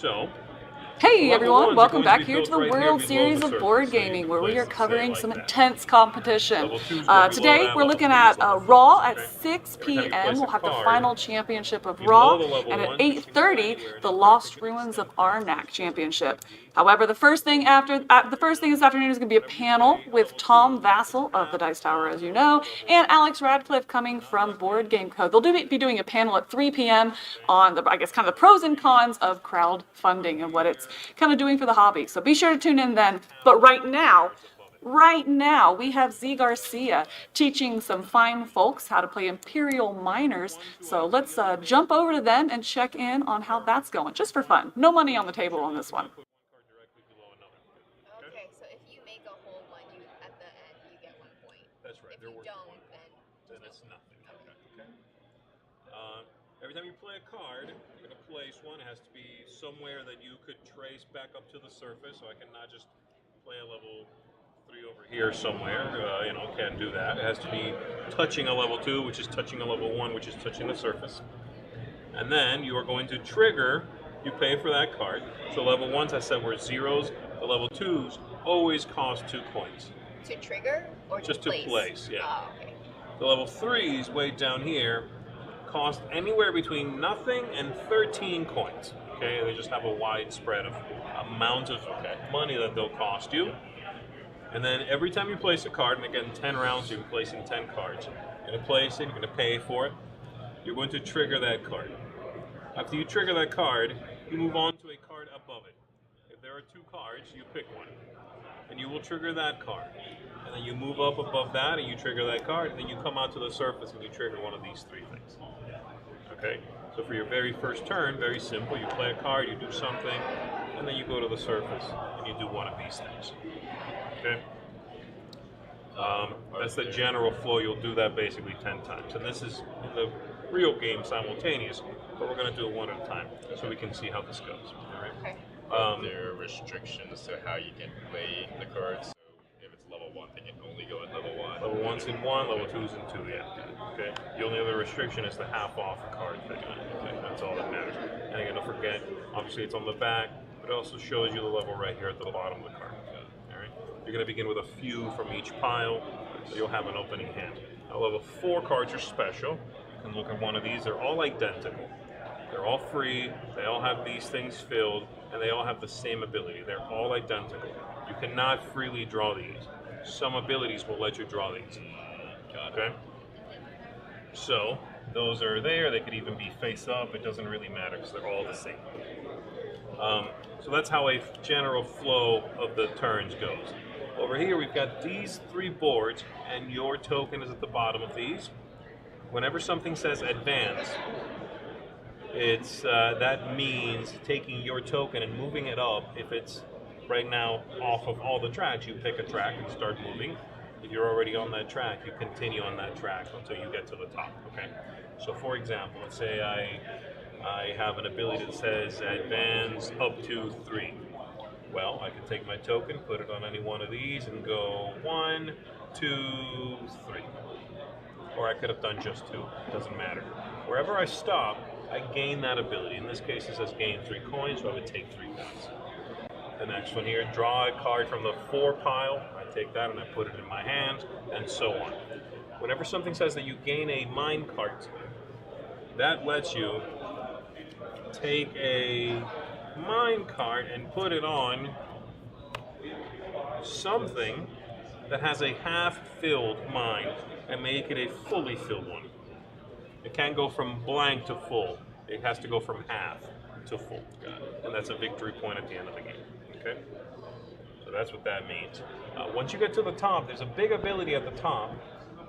So, Hey level everyone, ones are welcome going back be here to the built right here World below Series the of surface, Board so you Gaming, can where we place are it, say, covering like some that. intense competition. Level 2 is going below Today that, we're level looking 3 at is level 4, Raw at okay? 6 Every time you p.m. place We'll a have the card, final championship of below Raw, the level and at 1, you can go 8:30 anywhere in the the card, Lost pick an Ruins of extent card. Arnak Championship. However, the first thing this afternoon is going to be a Whenever you panel play with level 2, Tom it's Vassell of the half Dice Tower, off as you know, level and 1. Alex Radcliffe coming from Board Game Code. They'll be doing a panel at 3 p.m. on the, I guess, kind of the pros and cons of crowdfunding and what it's kind of doing for the hobby. So be sure to tune in then. But right now, we have Zee Garcia teaching some fine folks how to play Imperial Miners. So let's jump over to them and check in on how that's going, just for fun. No money on the table on this one. Okay, so if you make a whole one, at the end you get 1 point. That's right. If you don't, then it's nothing. Okay. Every time you play a card, you're going to place one. It has to be somewhere that you could trace back up to the surface. So I cannot just play a level 3 over here somewhere. Can't do that. It has to be touching a level 2, which is touching a level 1, which is touching the surface. And then you are going to trigger. You pay for that card. So level 1s I said were zeros. The level 2s always cost 2 coins. to trigger or Just to place? to place, yeah. Oh, okay. The level 3s way down here cost anywhere between nothing and 13 coins. Okay, they just have a wide spread of amount of money that they'll cost you. And then every time you place a card, and again 10 rounds, you're placing 10 cards. You're going to place it, you're going to pay for it. You're going to trigger that card. After you trigger that card, you move on to a card above it. If there are 2 cards, you pick one. And you will trigger that card. And then you move up above that and you trigger that card, and then you come out to the surface and you trigger one of these 3 things. Okay? So for your very first turn, very simple, you play a card, you do something, and then you go to the surface and you do one of these things. Okay? That's the general flow. You'll do that basically 10 times. And this is in the real game simultaneous, but we're going to do it one at a time so we can see how this goes. All right? Okay. There are restrictions to how you can play the cards. So if it's level 1, they can only go at level 1. Level 1's in 1, level 2's in 2, yeah. Okay. The only other restriction is the half off the card thing. Okay. That's all that matters. And again, don't forget, obviously it's on the back, but it also shows you the level right here at the bottom of the card. All right. You're going to begin with a few from each pile, so you'll have an opening hand. Now, level 4 cards are special. You can look at one of these. They're all identical. They're all free. They all have these things filled, and they all have the same ability. They're all identical. You cannot freely draw these. Some abilities will let you draw these. Okay? So, those are there. They could even be face up. It doesn't really matter because they're all the same. So that's how a general flow of the turns goes. Over here, we've got these 3 boards, and your token is at the bottom of these. Whenever something says advance, that means taking your token and moving it up. If it's right now off of all the tracks, you pick a track and start moving. If you're already on that track, you continue on that track until you get to the top. Okay. So, for example, let's say I have an ability that says advance up to 3. Well, I can take my token, put it on any one of these, and go 1, 2, 3. Or I could have done just 2. It doesn't matter. Wherever I stop, I gain that ability. In this case, it says gain 3 coins, so I would take 3 points. The next one here, draw a card from the 4 pile. I take that and I put it in my hand, and so on. Whenever something says that you gain a mine cart, that lets you take a mine cart and put it on something that has a half-filled mine and make it a fully filled one. It can't go from blank to full. It has to go from half to full. And that's a victory point at the end of the game. Okay? So that's what that means. Once you get to the top, there's a big ability at the top,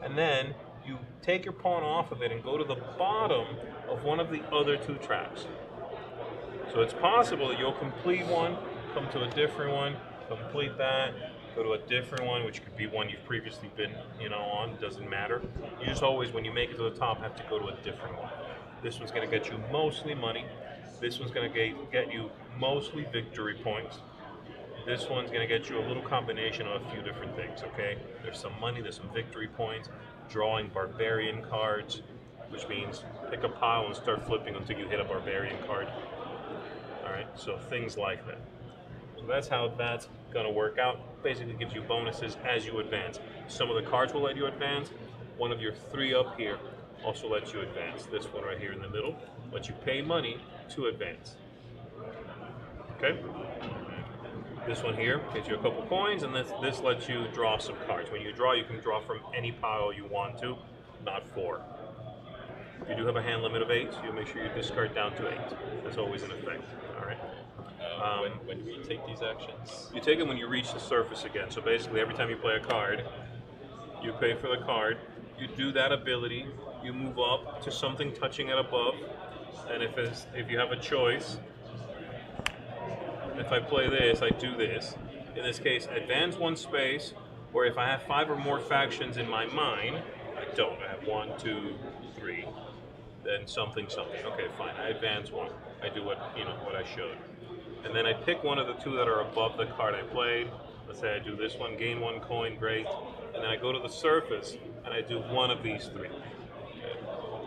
and then you take your pawn off of it and go to the bottom of one of the other 2 tracks. So it's possible that you'll complete one, come to a different one, complete that, go to a different one, which could be one you've previously been, on. Doesn't matter. You just always, when you make it to the top, have to go to a different one. This one's going to get you mostly money. This one's going to get you mostly victory points. This one's going to get you a little combination of a few different things, okay? There's some money, there's some victory points, drawing barbarian cards, which means pick a pile and start flipping until you hit a barbarian card. All right, so things like that. So that's how that's going to work out. Basically gives you bonuses as you advance. Some of the cards will let you advance. One of your 3 up here also lets you advance. This one right here in the middle lets you pay money to advance. Okay? This one here gives you a couple coins, and this lets you draw some cards. When you draw, you can draw from any pile you want to, not 4. If you do have a hand limit of 8, you make sure you discard down to 8. That's always in effect. All right. When do we take these actions? You take them when you reach the surface again. So basically, every time you play a card, you pay for the card. You do that ability. You move up to something touching it above, and if you have a choice, if I play this, I do this. In this case, advance 1 space, or if I have 5 or more factions in my mine, I don't. I have 1, 2, 3, then something. Okay, fine. I advance 1. I do what I showed. And then I pick one of the 2 that are above the card I played. Let's say I do this one, gain 1 coin, great. And then I go to the surface and I do one of these 3. Okay.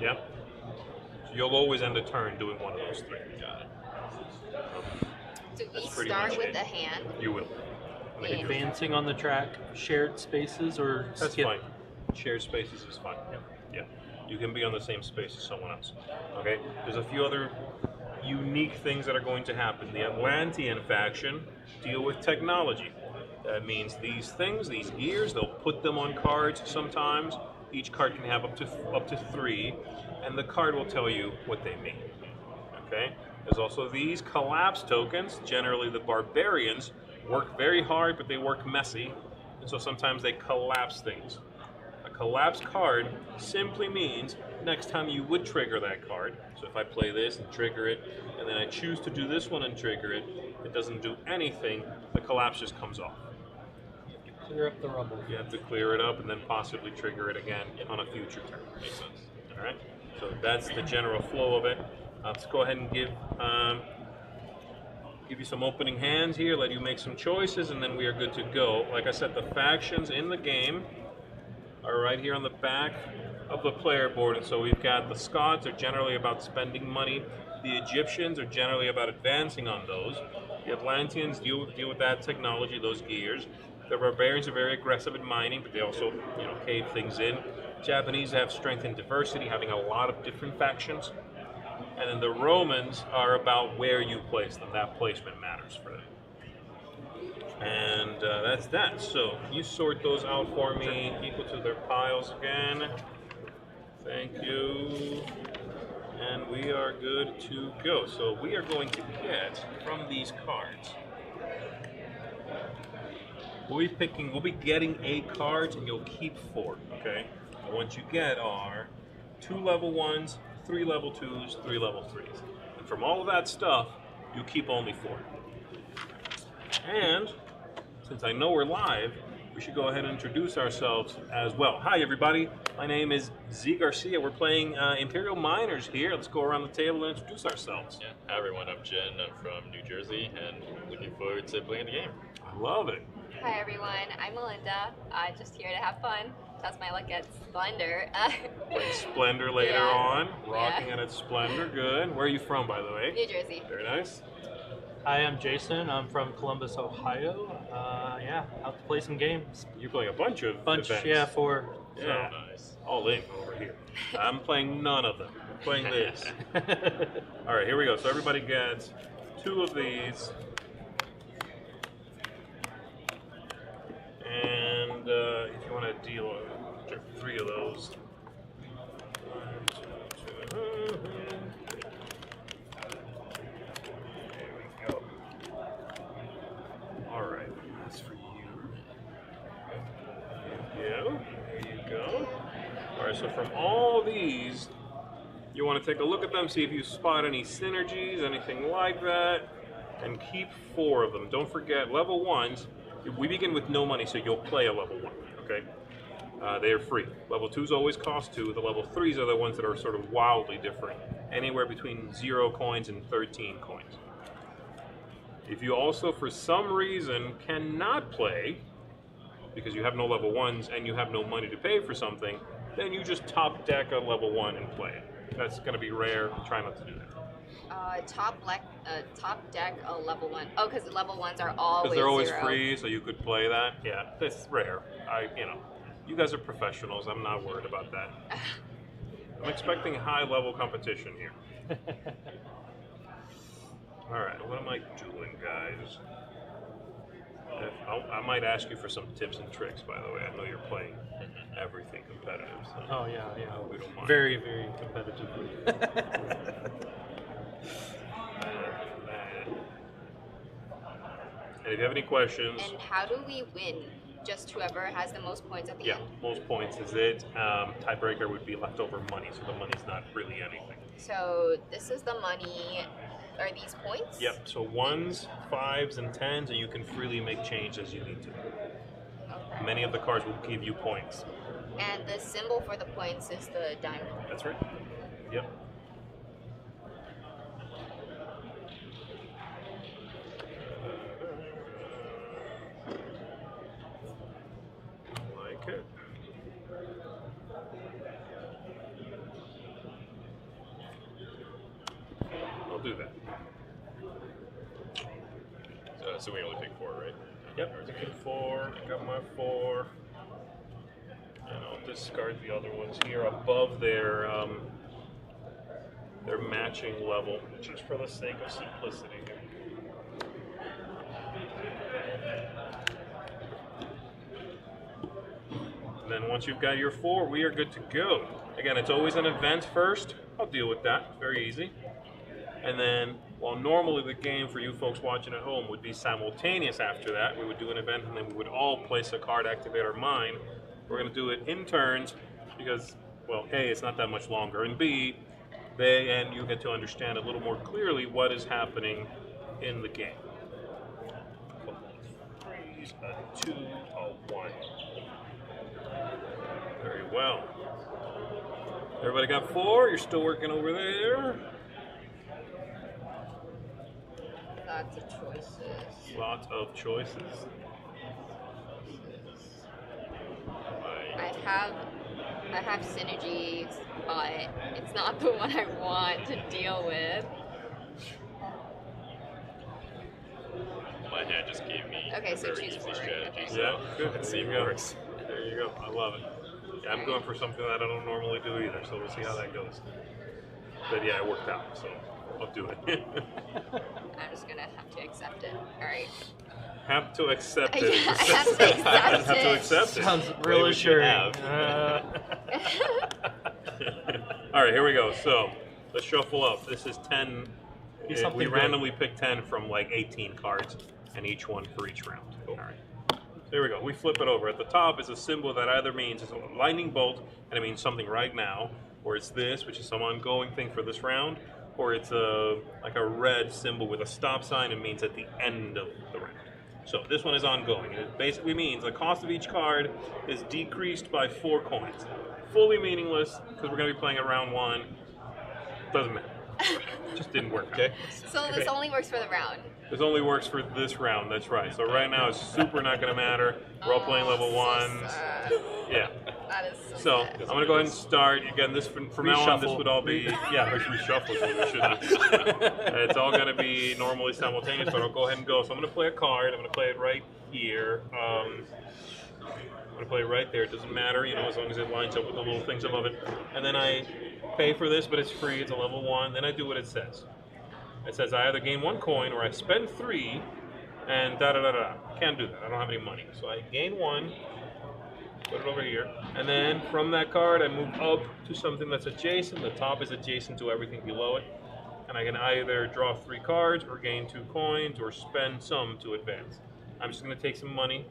Yeah? So you'll always end a turn doing one of those 3. Got it. Do we That's pretty start much with it. a hand? You will. I think you do. Advancing on the track, shared spaces, or That's skip? fine. Shared spaces is fine. Yeah. You can be on the same space as someone else. Okay? There's a few other unique things that are going to happen. The Atlantean faction deal with technology. That means these things, these gears, they'll put them on cards sometimes. Each card can have up to 3, and the card will tell you what they mean. Okay? There's also these collapse tokens. Generally, the barbarians work very hard, but they work messy, and so sometimes they collapse things. A collapsed card simply means next time you would trigger that card. So if I play this and trigger it, and then I choose to do this one and trigger it, it doesn't do anything. The collapse just comes off. Clear up the rubble. You have to clear it up and then possibly trigger it again on a future turn. Makes sense. All right. So that's the general flow of it. Let's go ahead and give you some opening hands here, let you make some choices, and then we are good to go. Like I said, the factions in the game are right here on the back of the player board. And so we've got the Scots are generally about spending money. The Egyptians are generally about advancing on those. The Atlanteans deal with that technology, those gears. The barbarians are very aggressive in mining, but they also, cave things in. Japanese have strength and diversity, having a lot of different factions. And then the Romans are about where you place them. That placement matters for them. And that's that. So you sort those out for me, equal to their piles again. Thank you. And we are good to go. So we are going to get from these cards. We'll be getting 8 cards, and you'll keep 4, okay? And what you get are 2 level 1s, 3 level 2s, 3 level 3s. And from all of that stuff, you keep only 4. And since I know we're live, we should go ahead and introduce ourselves as well. Hi, everybody. My name is Zee Garcia. We're playing Imperial Miners here. Let's go around the table and introduce ourselves. Yeah. Hi everyone, I'm Jen. I'm from New Jersey, and looking forward to playing the game. I love it. Hi everyone, I'm Melinda. I'm just here to have fun. Test my luck at Splendor. Playing Splendor later Yeah. on. Rocking Yeah. it at Splendor. Good. Where are you from, by the way? New Jersey. Very nice. Hi, I'm Jason. I'm from Columbus, Ohio. Out to play some games. You're playing a bunch of events. 4. Yeah. Nice. All in over here. I'm playing none of them. I'm playing this. All right, here we go. So everybody gets 2 of these. And if you want to deal 3 of those. 1, 2, 2. There we go. All right, that's for you. There you go. All right, so from all these, you want to take a look at them, see if you spot any synergies, anything like that, and keep 4 of them. Don't forget, level 1s, we begin with no money, so you'll play a level 1, okay? They are free. Level 2s always cost 2. The level 3s are the ones that are sort of wildly different, anywhere between 0 coins and 13 coins. If you also, for some reason, cannot play, because you have no level 1s and you have no money to pay for something, then you just top deck a level 1 and play it. That's going to be rare. Try not to do that. Top deck, level 1. Oh, because the level 1s are always Because they're always 0. free, so you could play that. Yeah, that's rare. You guys are professionals. I'm not worried about that. I'm expecting high level competition here. All right, what am I doing, guys? I might ask you for some tips and tricks, by the way. I know you're playing everything competitive. So Oh yeah, yeah. I hope you don't mind. Very, very competitive. And if you have any questions, And how do we win? Just whoever has the most points at the yeah, end. most points is it. Tiebreaker would be leftover money, so the money's not really anything. So this is the money. Are these points? Yep, so 1s, 5s, and 10s, and you can freely make change as you need to. Okay. Many of the cards will give you points. And the symbol for the points is the diamond. That's right. Yep. Like it. I'll do that. So we only pick 4, right? Yep, picking 4. I got my 4. And I'll discard the other ones here above their matching level, just for the sake of simplicity. And then once you've got your 4, we are good to go. Again, it's always an event first. I'll deal with that. Very easy. And then, while normally the game for you folks watching at home would be simultaneous after that, we would do an event and then we would all place a card, activate our mine. We're going to do it in turns because, well, A, it's not that much longer, and B, they and you get to understand a little more clearly what is happening in the game. A couple of 3s, a 2, a 1. Very well. Everybody got 4? You're still working over there? Lots of choices. Lots of choices. I have synergies, but it's not the one I want to deal with. My hand just gave me Okay, a so very choose easy 4. strategy. Okay. Yeah, good. Let's see if There it you go. works. There you go. I love it. Yeah, I'm going for something that I don't normally do either, so we'll see how that goes. But yeah, it worked out, so I'll do it. I'm just gonna have to accept it. Alright. Have to accept it. Yeah, I have to accept Have to it. accept it. Sounds Play what you reassuring. have. All right, here we go. So let's shuffle up. This is 10. Be We something good. randomly pick 10 from like 18 cards, and each one for each round. All right. There we go. We flip it over. At the top is a symbol that either means it's a lightning bolt, and it means something right now, or it's this, which is some ongoing thing for this round, or it's like a red symbol with a stop sign, and means at the end of the round. So this one is ongoing. It basically means the cost of each card is decreased by 4 coins. Fully meaningless, because we're going to be playing at round 1. Doesn't matter. Just didn't work. Okay. So this only works for the round. This only works for this round, that's right. So right now it's super not going to matter. We're all playing level So 1s. sad. Yeah. That is So sad. I'm going to go ahead and start. Again, this from now on, this Reshuffle. would all be, yeah, let's reshuffle. So we should it's all going to be normally simultaneous, but I'll go ahead and go. So I'm going to play a card. I'm going to play it right here. I'm going to play it right there. It doesn't matter, as long as it lines up with the little things above it. And then I pay for this, but it's free. It's a level 1. Then I do what it says. It says I either gain 1 coin or I spend 3 and da-da-da-da. Can't do that. I don't have any money. So I gain 1, put it over here, and then from that card I move up to something that's adjacent. The top is adjacent to everything below it. And I can either draw 3 cards or gain 2 coins or spend some to advance. I'm just going to take some money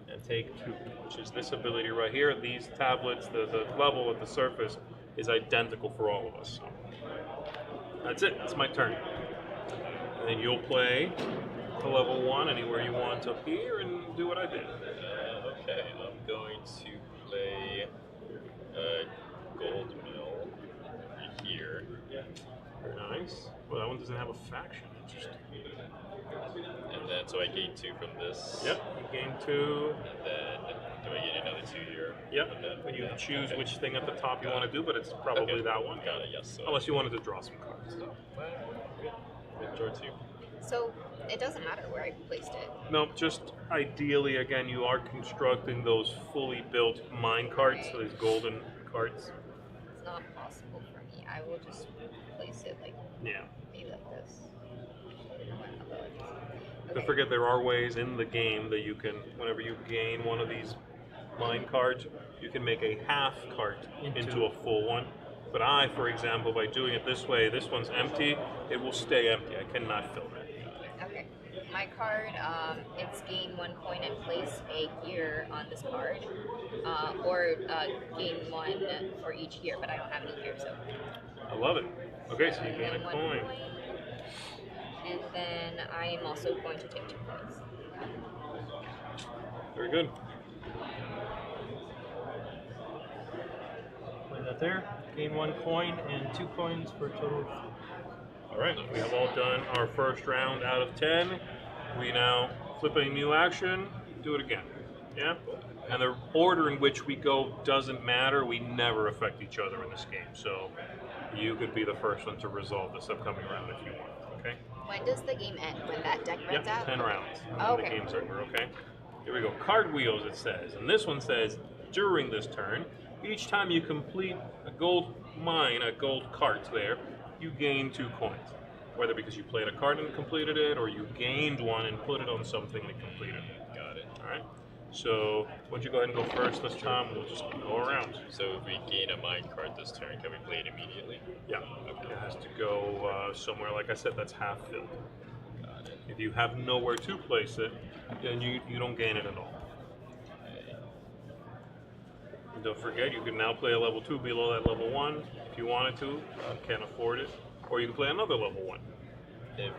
and take 2, which is this ability right here. These tablets, the level at the surface is identical for all of us. So that's it. That's my turn. And then you'll play a level 1 anywhere you want up here and do what I did. Okay, I'm going to play Gold Mill right here. Very nice. Well, that one doesn't have a faction. Interesting. And then, so I gain 2 from this. Yep. You gain 2. And then, do I get another 2 year? Yep. When you choose which thing at the top you want to do, but it's probably that one. Got it. Yes. So, Unless you wanted to draw some cards. good. Draw 2. So it doesn't matter where I placed it. No, just ideally, again, you are constructing those fully built mine carts, so these golden carts. It's not possible for me. I will just place it like Yeah. maybe like this. Don't forget there are ways in the game that you can, whenever you gain one of these mine cards, you can make a half cart into a full one. But I, for example, by doing it this way, this one's empty, it will stay empty. I cannot fill it. Okay. My card, it's gain 1 coin and place a gear on this card, or gain 1 for each gear, but I don't have any gear, so. I love it. Okay, so you gain Gain a 1 coin. and then I am also going to take 2 coins. Very good. Play that there. Gain 1 coin and 2 coins for a total of 4. All right, we have all done our first round out of 10. We now flip a new action, do it again. Yeah? And the order in which we go doesn't matter. We never affect each other in this game. So you could be the first one to resolve this upcoming round if you want. Okay? When does the game end? When that deck runs Yep, out? 10 rounds. Oh, The okay. game's over, okay? Here we go. Card wheels, it says. And this one says, during this turn, each time you complete a gold mine, a gold cart there, you gain 2 coins. Whether because you played a card and completed it, or you gained one and put it on something and completed it. Got it. All right? So, why don't you go ahead and go first this time? We'll just go around. So if we gain a mine card this turn, can we play it immediately? Yeah. It has to go somewhere, like I said, that's half filled. Got it. If you have nowhere to place it, then you don't gain it at all. And don't forget, you can now play a level 2 below that level 1 if you wanted to. Can't afford it. Or you can play another level 1. If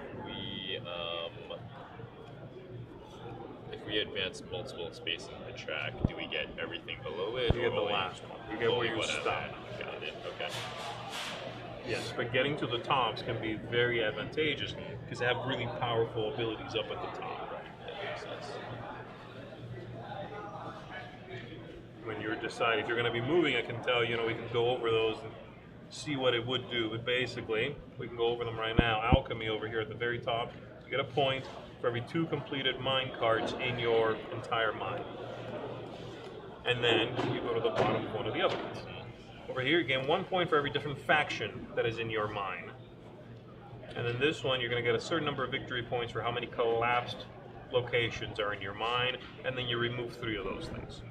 we advance multiple spaces in the track, do we get everything below it? You get or the only- last one. You get where only you one at stop. that? Got it. Okay. Yes, but getting to the tops can be very advantageous because they have really powerful abilities up at the top. That makes sense. When you're deciding if you're going to be moving, I can tell, we can go over those and see what it would do. But basically, we can go over them right now. Alchemy over here at the very top. You get a point for every 2 completed mine cards in your entire mine. And then you go to the bottom of one of the other ones. Over here, you gain 1 point for every different faction that is in your mine. And then this one, you're going to get a certain number of victory points for how many collapsed locations are in your mine, and then you remove 3 of those things.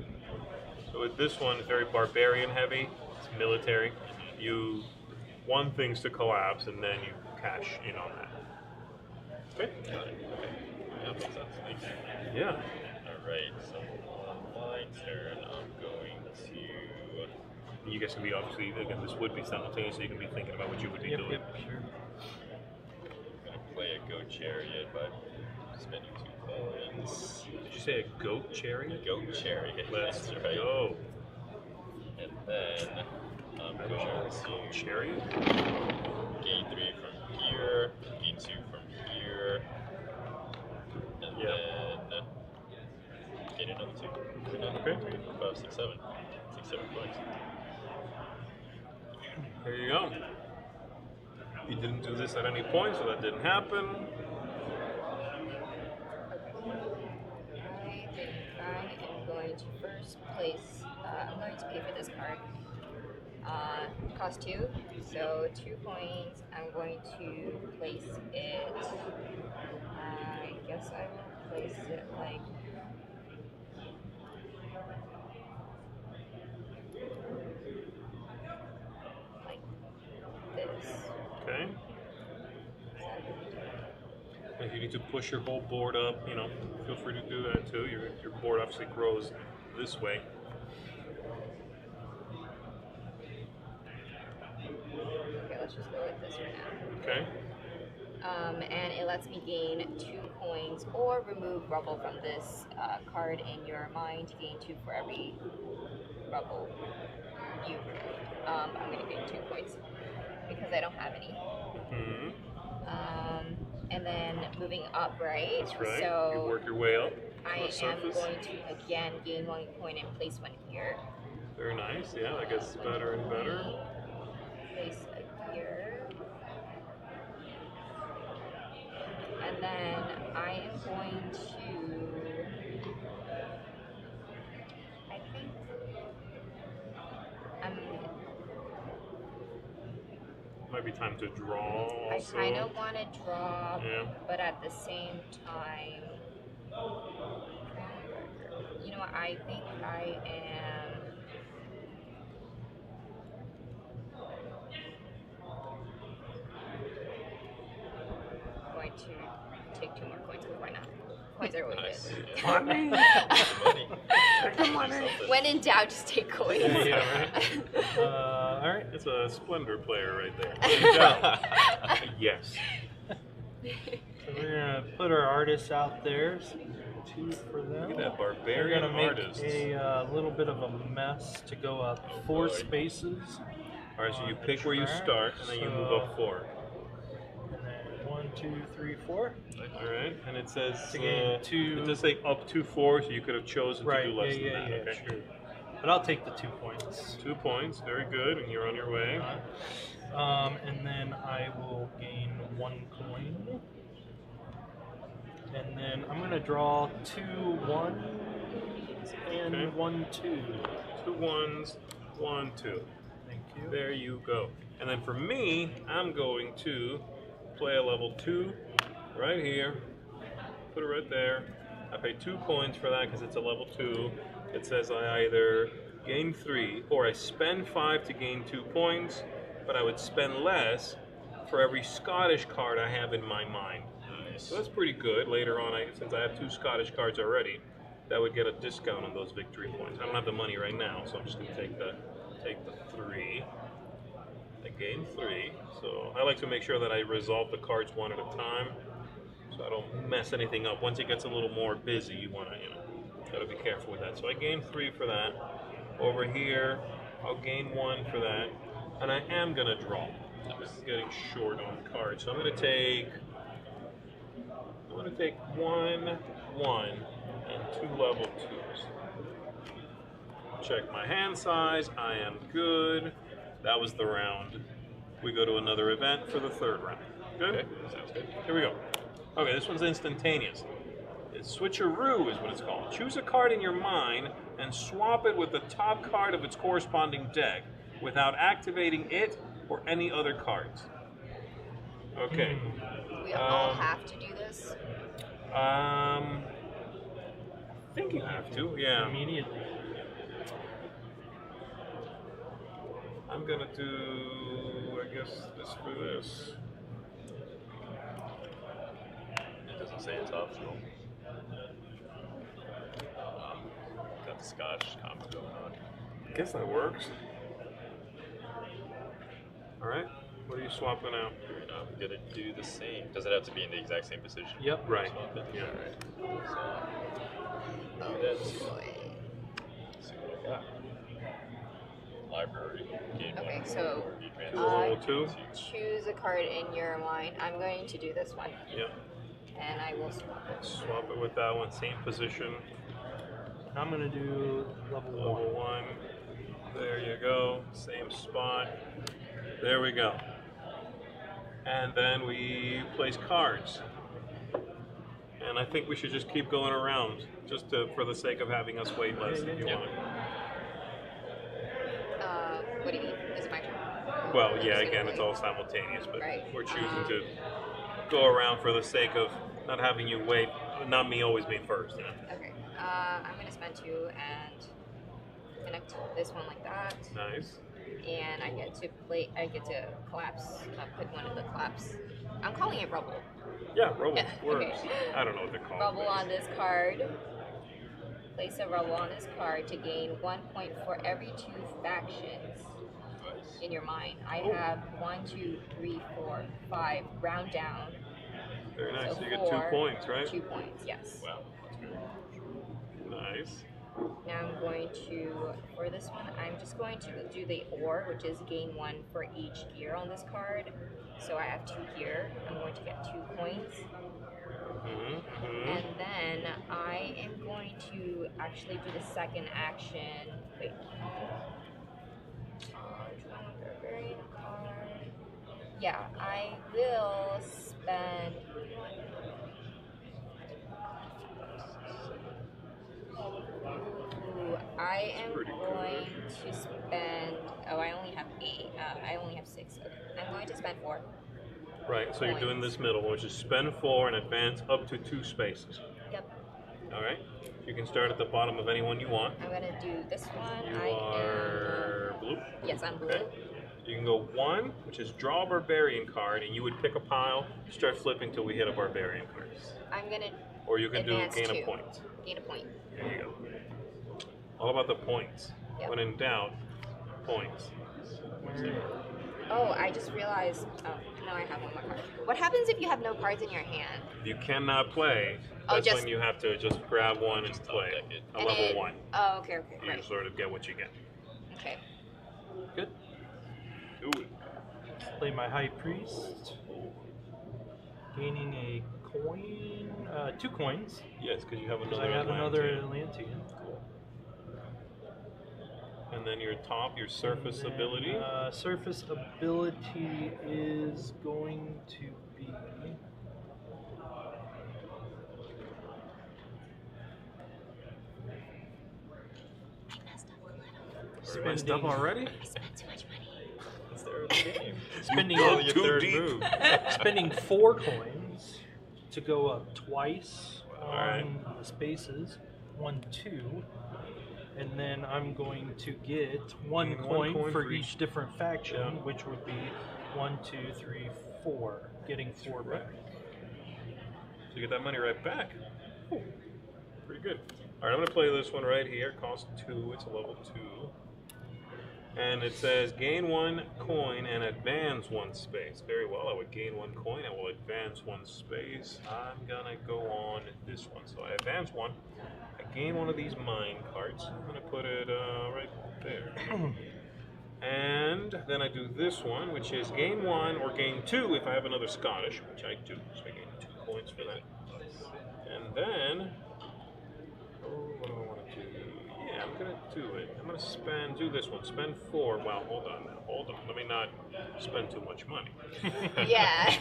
So with this one, it's very barbarian heavy, it's military. You want things to collapse, and then you cash in on that. Okay? Got it. Okay. That makes sense. Thanks. Yeah. Alright, so on my turn, I'm going to. You guys can be obviously, again, this would be simultaneous, so you can be thinking about what you would be doing. Yep, sure. I'm going to play a goat chariot by spending 2 coins. Did you say a goat chariot? Goat chariot. Let's That's right. go. And then I'm going to Chariot? gain 3 from here, gain 2 from here, and Yeah. then gain another 2. Okay. 3, 4, 5, 6, 7. 6, 7 points. There you go. You didn't do this at any point, so that didn't happen. I think I am going to first place, I'm going to pay for this card. Cost 2, so 2 coins. I'm going to place it, I guess I will place it like this. Okay. If you need to push your whole board up, feel free to do that too. Your board obviously grows this way. Okay, let's just go with this right now. Okay. And it lets me gain 2 coins or remove rubble from this card in your mind to gain 2 for every rubble you removed. I'm going to gain 2 points because I don't have any. Hmm. And then moving up, right? That's right. So You work your way up. I On a am surface. going to again gain 1 point and place 1 gear. Very nice. Yeah, that gets better and better. Place a gear. And then I am going to. I think I'm. Might be time to draw I also. kind of want to draw, Yeah. but at the same time, you know what? I think I am. Going to take 2 more coins because why not? Coins are really Nice. good. Money. Money. When in doubt, just take coins. Yeah, right. All right. It's a Splendor player right there. Good job. Yes. So we're gonna put our artists out there. So 2 for them. Look at that We're barbarian gonna make artist. a little bit of a mess to go up 4 boy. spaces. All right, so you on the pick where you track. start, and then you move up 4. And then 1, 2, 3, 4. All right, and it says To gain 2. It does say up to 4, so you could have chosen Right. to do less yeah, than that. Okay. sure. But I'll take the 2 points. 2 points, very good, and you're on your way. And then I will gain 1 coin. And then I'm gonna draw 2 1s and Okay. 1 2. 2 1s, 1 2. Thank you. There you go. And then for me, I'm going to play a level 2 right here. Put it right there. I pay 2 coins for that because it's a level 2. It says I either gain 3 or I spend 5 to gain 2 points, but I would spend less for every Scottish card I have in my mind. So that's pretty good. Later on, since I have 2 Scottish cards already, that would get a discount on those victory points. I don't have the money right now, so I'm just going to take the 3. I gain 3, so I like to make sure that I resolve the cards one at a time, so I don't mess anything up. Once it gets a little more busy, you want to, gotta be careful with that. So I gain 3 for that. Over here, I'll gain 1 for that, and I am gonna draw. This is getting short on cards, so I'm gonna take 1, 1, and 2 level 2s. Check my hand size. I am good. That was the round. We go to another event for the 3rd round. Good? Okay, sounds good. Here we go. Okay, this one's instantaneous. It's switcheroo is what it's called. Choose a card in your mind and swap it with the top card of its corresponding deck without activating it or any other cards. Okay. We all have to do this. I think you have to, yeah. Immediately. I'm gonna do, I guess, this for this. It doesn't say it's optional. Got the Scotch combo going on. I guess that works. What are you swapping out? I'm gonna do the same. Does it have to be in the exact same position? Yep. Right. Swap it? Yeah. Alright. So, do that. See what I got. Library. Game Okay, 1. so Level 2? choose a card in your mind. I'm going to do this one, Yeah. and I will swap it. Swap it with that one, same position. I'm gonna do level 1. Level 1. There you go. Same spot. There we go. And then we place cards. And I think we should just keep going around, just for the sake of having us wait less if you Yeah. want. What do you mean? Is it my turn? Well, yeah, again, it's all simultaneous, but Right. we're choosing to go around for the sake of not having you wait, not me always being first. Okay. I'm gonna spend 2 and connect this one like that, Nice. and I get to collapse. Put one of the collapse. I'm calling it rubble. Yeah, rubble Yeah, works. okay. I don't know what they're called. Rubble on this card. Place a rubble on this card to gain 1 point for every 2 factions Nice. in your mind. I have 1, 2, 3, 4, 5. Round down. Very nice. So So you get 4, 2 points, right? 2 points. Yes. Wow, that's good. Nice. Now I'm going to, for this one, I'm just going to do the ore, which is gain 1 for each gear on this card. So I have 2 gear. I'm going to get 2 points. And then I am going to actually do the second action. Wait. Barbarian card. Yeah, I will spend. Ooh, I am going to spend. Oh, I only have 8. I only have 6. Okay. I'm going to spend 4. Right, so you're doing this middle, which is spend 4 and advance up to 2 spaces. Yep. All right. You can start at the bottom of any one you want. I'm gonna do this one. You are blue. Yes, I'm blue. Okay. You can go 1, which is draw a barbarian card, and you would pick a pile, start flipping till we hit a barbarian card. I'm gonna. Or you can do advance gain 2. a point. Gain a point. There you go. All about the points. Yep. When in doubt, points. Oh, I just realized. Oh, now I have one more card. What happens if you have no cards in your hand? You cannot play. Oh, That's just- when you have to just grab one and play. A And level it- 1. Oh, okay, okay, You right. sort of get what you get. Okay. Good. Do it. Play my High Priest. Gaining a coin. 2 coins. Yes, because you have Because another I have another Atlantean. Atlantean. And then your top, your surface And then, ability. Surface ability is going to be. Messed up already? It's their game. Spending Only your too third deep. move. spending 4 coins to go up twice on Alright. the spaces. 1, 2. And then I'm going to get 1 Gain coin, 1 coin for for each each. different faction, Yeah. which would be 1, 2, 3, 4. Getting 4 back. So you get that money right back. Ooh, pretty good. All right, I'm going to play this one right here. Cost 2. It's a level 2. And it says gain 1 coin and advance 1 space. Very well. I would gain 1 coin. I will advance 1 space. I'm going to go on this one. So I advance 1. I gain 1 of these mine cards. I'm going to put it right there. And then I do this one, which is gain 1 or gain 2 if I have another Scottish, which I do. So I gain 2 points for that. And then, what do I want to do? Yeah, I'm going to do it. I'm going to do this one. Spend 4. Well, hold on now. Hold on. Let me not spend too much money. Yeah.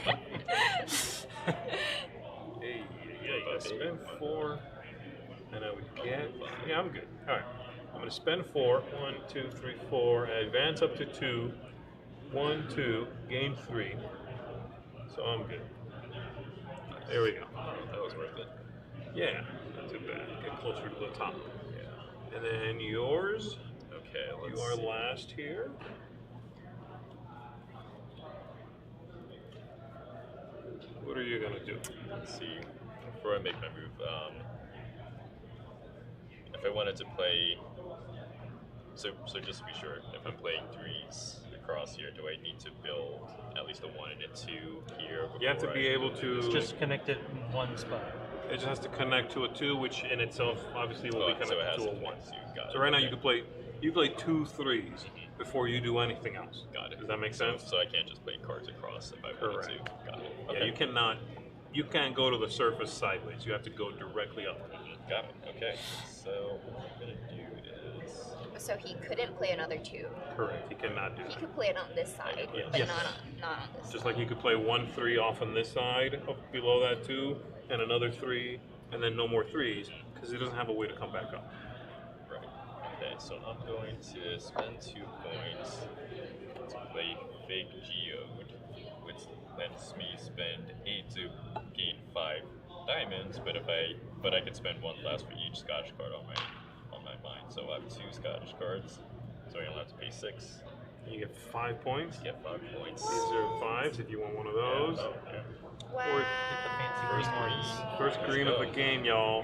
Hey, yeah, spend 4. And I would get, yeah, I'm good. All right. I'm going to spend 4. 1, 2, 3, 4. Advance up to 2. 1, 2. Gain 3. So I'm good. There we go. That was worth it. Yeah, not too bad. Get closer to the top. Yeah. And then yours. Okay, let's You are see. last here. What are you going to do? Let's see. Before I make my move, if I wanted to play, so just to be sure, if I'm playing 3s across here, do I need to build at least a 1 and a 2 here? You have to before be I able do to. this? Just connect it in one spot. It just has to connect to a 2, which in itself obviously will be so it connected has to a to 1. connect to, got So it, right now okay. you play 2 3s before you do anything else. Got it. Does that make sense? So I can't just play cards across if I wanted Correct. to. Got it. Yeah, Okay. you can't go to the surface sideways. You have to go directly up. Got it. Okay. So what I'm gonna do is So he couldn't play another 2. Correct. He cannot do He that. could play it on this side, Yes. but Yes. not on this. Just like he could play 1 3 off on this side, up below that 2, and another 3, and then no more 3s, because he doesn't have a way to come back up. right. Okay. So I'm going to spend 2 coins to play Fake Geode, which lets me spend 8 to gain 5 diamonds. But I could spend 1 less for each Scottish card on my mind. So I have 2 Scottish cards. So I only have to pay 6. You get 5 points. Get 5 points. These are 5s if you want one of those. Oh, yeah. Wow. Or Fancy green ones. First green of the game, y'all.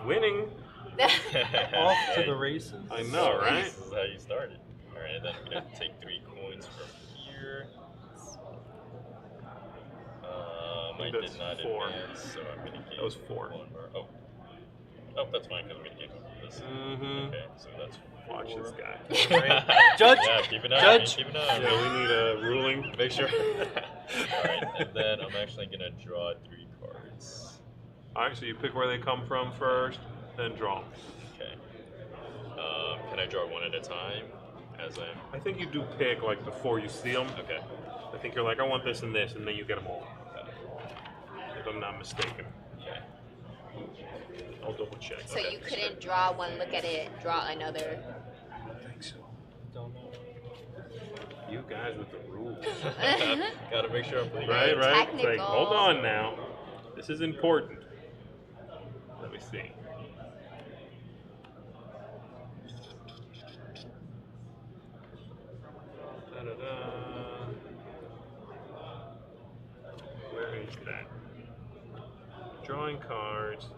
Winning. Off to the races. I know, right? This is how you started. Alright, and then I'm gonna take 3 coins from here. I think did that's not 4. advance, so I'm gonna gain That was 4. 1 more. Oh, that's fine because I'm gonna gain this. Mm-hmm. Okay, so that's 4. Watch this guy. Judge! Yeah, keep an eye. Judge! Keep an eye. Yeah, we need a ruling. Make sure. Alright, and then I'm actually gonna draw 3 cards. Yes. All right, so you pick where they come from first, then draw. Okay. Can I draw one at a time? As I'm. I think you do pick like before you see them. Okay. I think you're like, I want this and this, and then you get them all. If I'm not mistaken. Okay. I'll double check. So you couldn't draw one, look at it, draw another. I don't think so. Don't know. You guys with the rules. Gotta make sure I'm playing. Right. It's like, Technical. hold on now. This is important. Let me see. Da-da-da. Where is that? Drawing cards.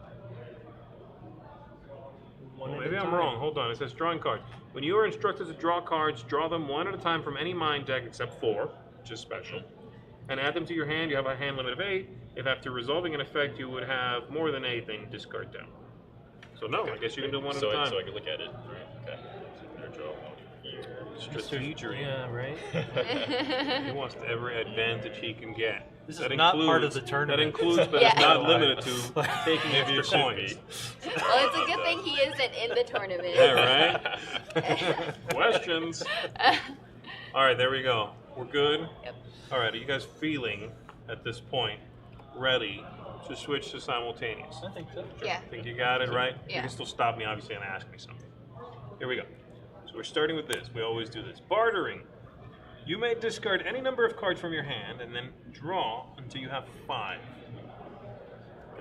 One Oh, at maybe a I'm time. wrong. Hold on. It says drawing cards. When you are instructed to draw cards, draw them one at a time from any mind deck except 4, which is special, and add them to your hand. You have a hand limit of 8. If after resolving an effect you would have more than 8, then discard them. So no, I guess you can do one at a time. So I can look at it. Okay. So I'm gonna draw one here. Strategery. Yeah, right. He wants every advantage he can get. This is not part of the That tournament. includes, but it's Yeah. not limited to taking Maybe it extra should coins. be. Well, it's a good thing he isn't in the tournament. Yeah, right? Questions? All right, there we go. We're good? Yep. All right, are you guys feeling, at this point, ready to switch to simultaneous? I think so. Yeah. Think you got it, right? You Yeah. can still stop me, obviously, and ask me something. Here we go. So we're starting with this. We always do this. Bartering. You may discard any number of cards from your hand and then draw until you have 5.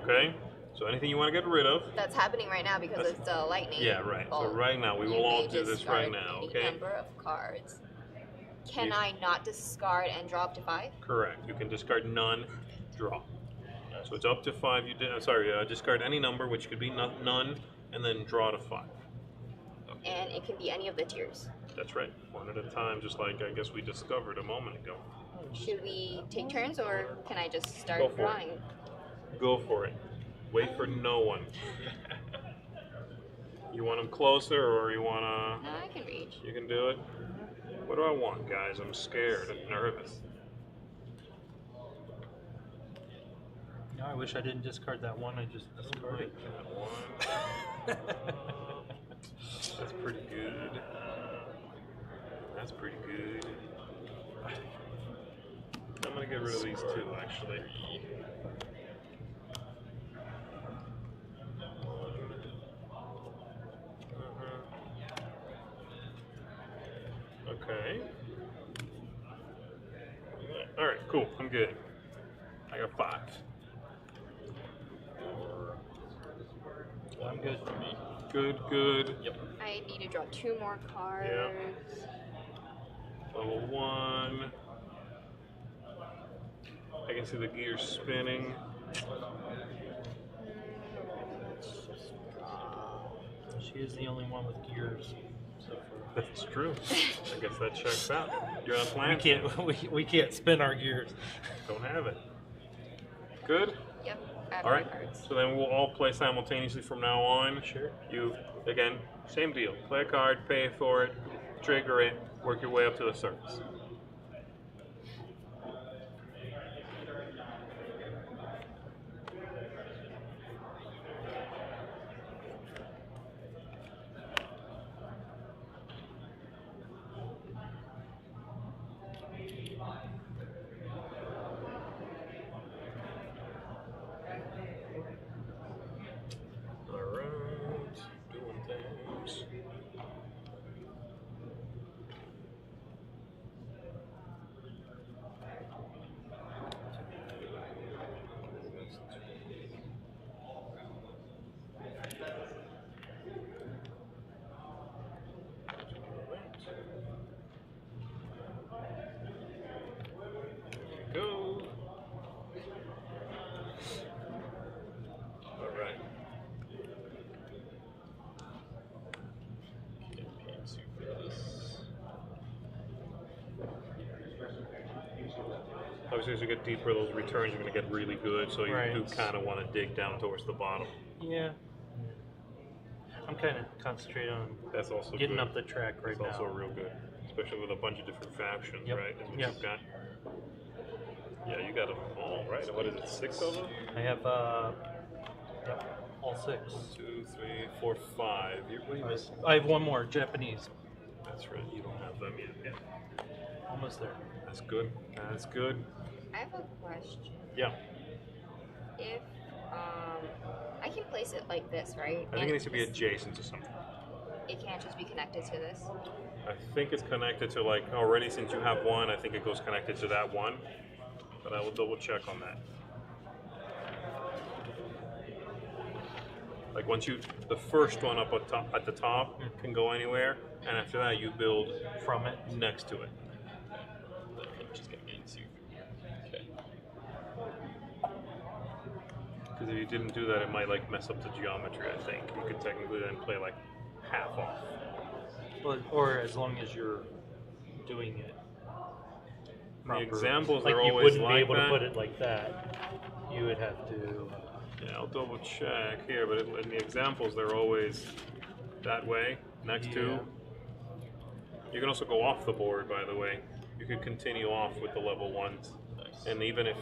Okay? So anything you want to get rid of. That's happening right now because That's- it's the lightning. Yeah, right. So bolt. right now, we You will all may do this right discard now, any okay? number of cards. Can You- I not discard and draw up to 5? Correct. You can discard none, draw. So it's up to 5. You did. Discard any number, which could be none, and then draw to 5. And it can be any of the tiers. That's right. One at a time, just like I guess we discovered a moment ago. Should we take turns or can I just start Go for it. drawing? Go for it. Wait for no one. You want them closer, or you want to? No, I can reach. You can do it. What do I want, guys? I'm scared and nervous. No, I wish I didn't discard that one. I just discarded. That one. That's pretty good. That's pretty good. I'm gonna get rid of these 2, actually. Okay. All right, cool. I'm good. I got 5. I'm good for me. Good. Yep. I need to draw 2 more cards. Yeah. Level 1. I can see the gears spinning. She is the only one with gears. So far. That's true. I guess that checks out. You're on We plan. can't we can't spin our gears. Don't have it. Good? Yep. I have All right. my cards. So then we'll all play simultaneously from now on. Sure. You, again, same deal. Play a card, pay for it, trigger it, work your way up to the surface. Alright, doing things. Go. All right. Campaign 2 for this. Obviously, as you get deeper, those returns are going to get really good, so you Right. do kind of want to dig down towards the bottom. Yeah. I'm kind of concentrating on That's also getting good. up the track right That's now. also real good, especially with a bunch of different factions, Yep. right? Is what Yep. you've got. Yeah, you got them all, right? What is it, 6 of them? I have all 6. 2, 3, 4, 5. What do you miss? I have one more, Japanese. That's right, you don't have them yet. Yeah. Almost there. That's good. That's good. I have a question. Yeah. If I can place it like this, right? I think it needs to be adjacent to something. It can't just be connected to this. I think it's connected to, like, already since you have one, I think it goes connected to that one. But I will double check on that. Like once you, the first one up at the top can go anywhere, and after that you build From it. next to it. I'm just gonna get into. Okay. Because if you didn't do that, it might like mess up the geometry. I think you could technically then play like half off. But, or as long as you're doing it. The proper. examples Like are you always wouldn't like be able that. to put it like that. You would have to. Yeah, I'll double check here, but in the examples they're always that way, next to. You can also go off the board, by the way. You could continue off with the level 1s. Nice. And even if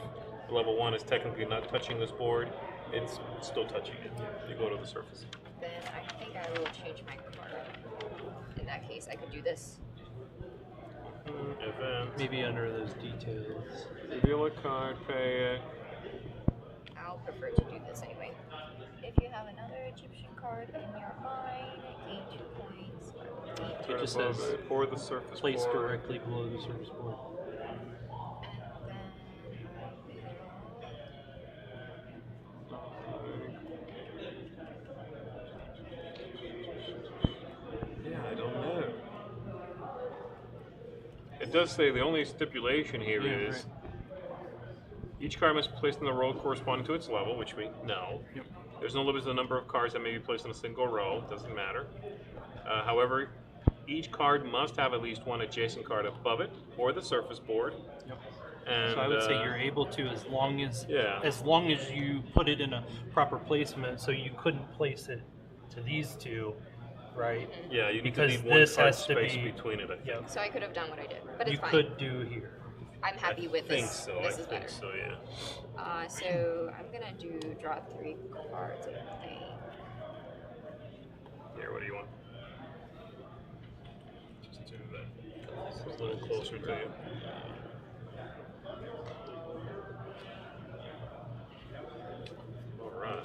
level 1 is technically not touching this board, it's still touching it. You go to the surface. Then I think I will change my card. In that case, I could do this. Event. Maybe under those details. Reveal a card, pay it. I'll prefer to do this anyway. If you have another Egyptian card in your mind, gain 2 points. It Right just above says it, or the surface Place board. directly below the surface board. And then Yeah, I don't know. It does say the only stipulation here Yeah, is right. each card must be placed in the row corresponding to its level, which we know. Yep. There's no limit to the number of cards that may be placed in a single row. Doesn't matter. However, each card must have at least one adjacent card above it or the surface board. Yep. And So I would say you're able to, as long as you put it in a proper placement, so you couldn't place it to these two, right? yeah, you need because to leave one this card has to space be- between it. I think. Yep. so I could have done what I did, but it's You fine. could do here. I'm happy with I think this. so. This I is think better. so. Yeah. So I'm gonna draw 3 cards. I think. Here, what do you want? Just do that. A little closer to you. All right.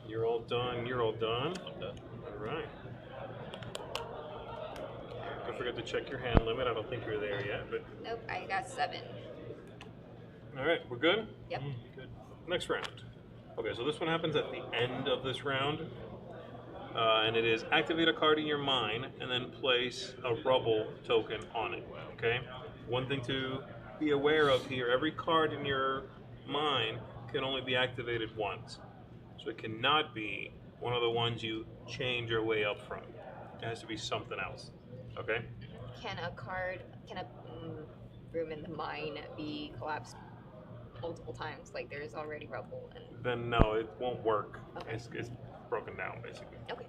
You're all done. You're all done. I'm done. All right. Don't forget to check your hand limit. I don't think you're there yet, but Nope, I got 7. all right, we're good. Yep. Good. Next round. Okay, so this one happens at the end of this round. And it is activate a card in your mind and then place a rubble token on it. Okay? One thing to be aware of here, every card in your mind can only be activated once. So it cannot be one of the ones you change your way up from. It has to be something else. Okay? Can a room in the mine be collapsed multiple times? Like there's already rubble and. Then no, it won't work. Okay. It's broken down basically. Okay.